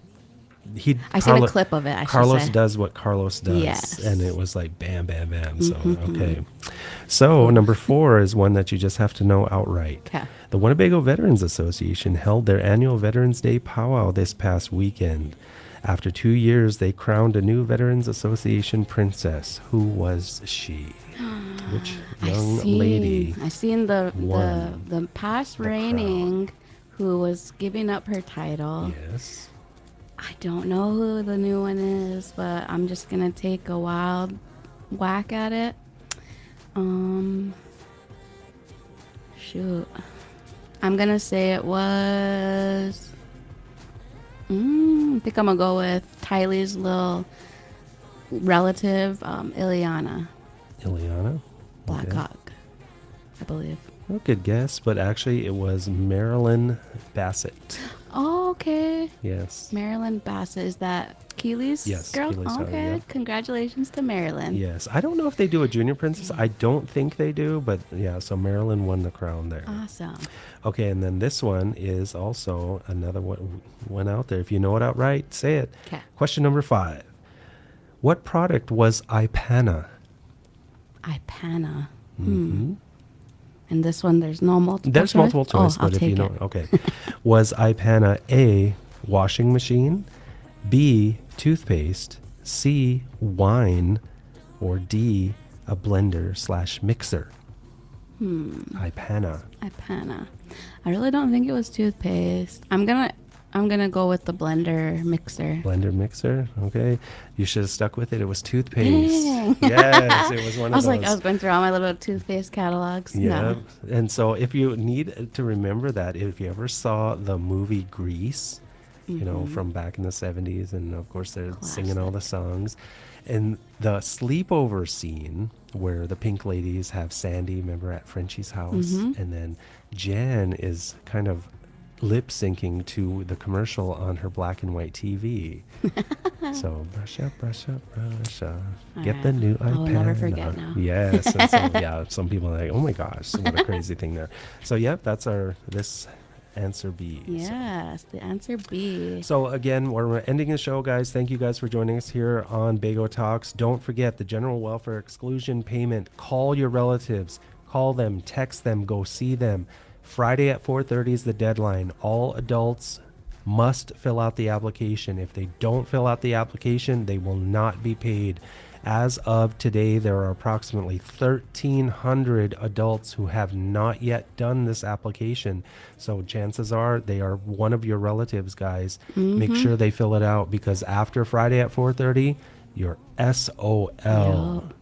I seen a clip of it, I should Carlos say. does what Carlos does. Yes. And it was like bam, bam, bam. So, okay. So, number 4 is one that you just have to know outright. 'Kay. The Winnebago Veterans Association held their annual Veterans Day powwow this past weekend. After 2 years, they crowned a new Veterans Association princess. Who was she? Which young lady? I seen the won past the reigning who was giving up her title. Yes. I don't know who the new one is, but I'm just gonna take a wild whack at it. Shoot. I'm gonna say it was. I think I'm gonna go with Tylee's little relative, Ileana Ileana? Blackhawk, I believe. Well, good guess, but actually it was Marilyn Bassett. Oh, okay. Yes. Marilyn Bassett, is that Keely's Yes, girl? Keely's daughter, Okay, yeah. congratulations to Marilyn. Yes. I don't know if they do a junior princess. I don't think they do, but yeah, so Marilyn won the crown there. Awesome. Okay, and then this one is also another one out there. If you know it outright, say it. 'Kay. Question number 5. What product was Ipana? Ipana. And this one, there's no multiple There's choice? multiple choice, I'll but if you take know, it. okay. Was Ipana A, washing machine, B, toothpaste, C, wine, or D, a blender / mixer? Ipana. Ipana. I really don't think it was toothpaste. I'm gonna go with the blender mixer. Blender mixer, okay. You should have stuck with it. It was toothpaste. Dang. Yes, it was one of I was those. like, I was going through all my little toothpaste catalogs. Yeah. No. And so if you need to remember that, if you ever saw the movie Grease, you know, from back in the 70s, and of course they're singing all the songs, and the sleepover scene where the pink ladies have Sandy, remember, at Frenchie's house, and then Jan is kind of lip syncing to the commercial on her black and white TV. So brush up, brush up, brush up. Get the new iPad. I'll never forget now. Yes. And so, yeah, some people are like, oh my gosh, what a crazy thing there. So, yep, that's this answer B. Yes, the answer B. So again, we're ending the show, guys. Thank you guys for joining us here on Bago Talks. Don't forget the general welfare exclusion payment. Call your relatives. Call them, text them, go see them. Friday at 4:30 is the deadline. All adults must fill out the application. If they don't fill out the application, they will not be paid. As of today, there are approximately 1,300 adults who have not yet done this application. So chances are they are one of your relatives, guys. Make sure they fill it out, because after Friday at 4:30, you're SOL. Yep.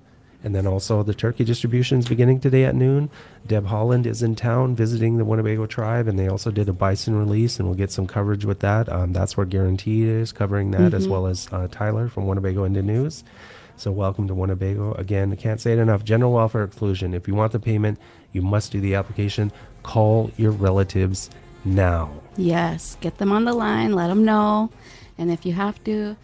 And then also the turkey distribution is beginning today at noon. Deb Holland is in town visiting the Winnebago tribe, and they also did a bison release, and we'll get some coverage with that. That's where Guaranteed is covering that, as well as Tyler from Winnebago Indian News. So welcome to Winnebago. Again, I can't say it enough. General welfare exclusion. If you want the payment, you must do the application. Call your relatives now. Yes, get them on the line, let them know. And if you have to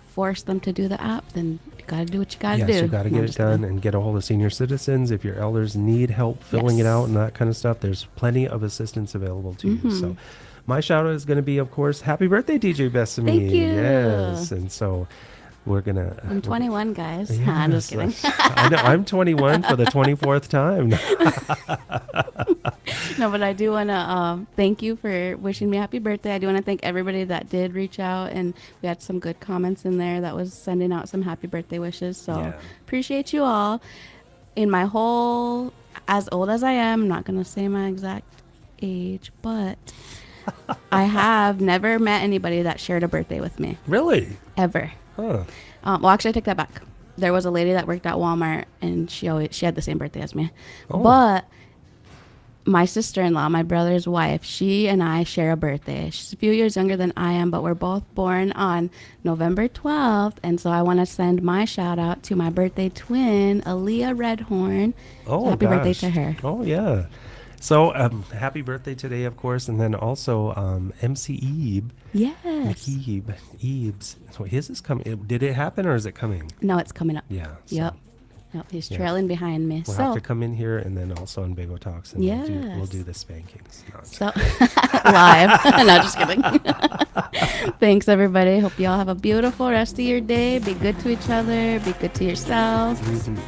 force them to do the app, then you got to do what you got to do. Yes, you got to No, get I'm it just done kidding. and get a hold of senior citizens. If your elders need help filling it Yes. out and that kind of stuff, there's plenty of assistance available to you. So my shout out is going to be, of course, happy birthday, DJ Bethany. Thank you. Yes. And so we're going to... I'm 21, guys. I'm just kidding. I know, I'm 21 for the 24th time. No, but I do want to thank you for wishing me happy birthday. I do want to thank everybody that did reach out, and we had some good comments in there that was sending out some happy birthday wishes. So Yeah. appreciate you all. In my whole, as old as I am, I'm not going to say my exact age, but I have never met anybody that shared a birthday with me, Really? ever. Huh. Well, actually, I take that back. There was a lady that worked at Walmart, and she had the same birthday as me. Oh. But my sister-in-law, my brother's wife, she and I share a birthday. She's a few years younger than I am, but we're both born on November 12th. And so I want to send my shout out to my birthday twin, Aaliyah Redhorn. Oh, Happy birthday gosh. to her. Oh, yeah. So happy birthday today, of course. And then also MC Ebe. Yes. Ebes. So his is coming. Did it happen or is it coming? No, it's coming up. Yeah. So Yep. Yep. He's Yeah. trailing behind me. we'll so have to come in here and then also on Bago Talks. And we'll Yes. do the spankings. No, I'm So live. No, just kidding. Thanks, everybody. Hope you all have a beautiful rest of your day. Be good to each other. Be good to yourself. Mhm.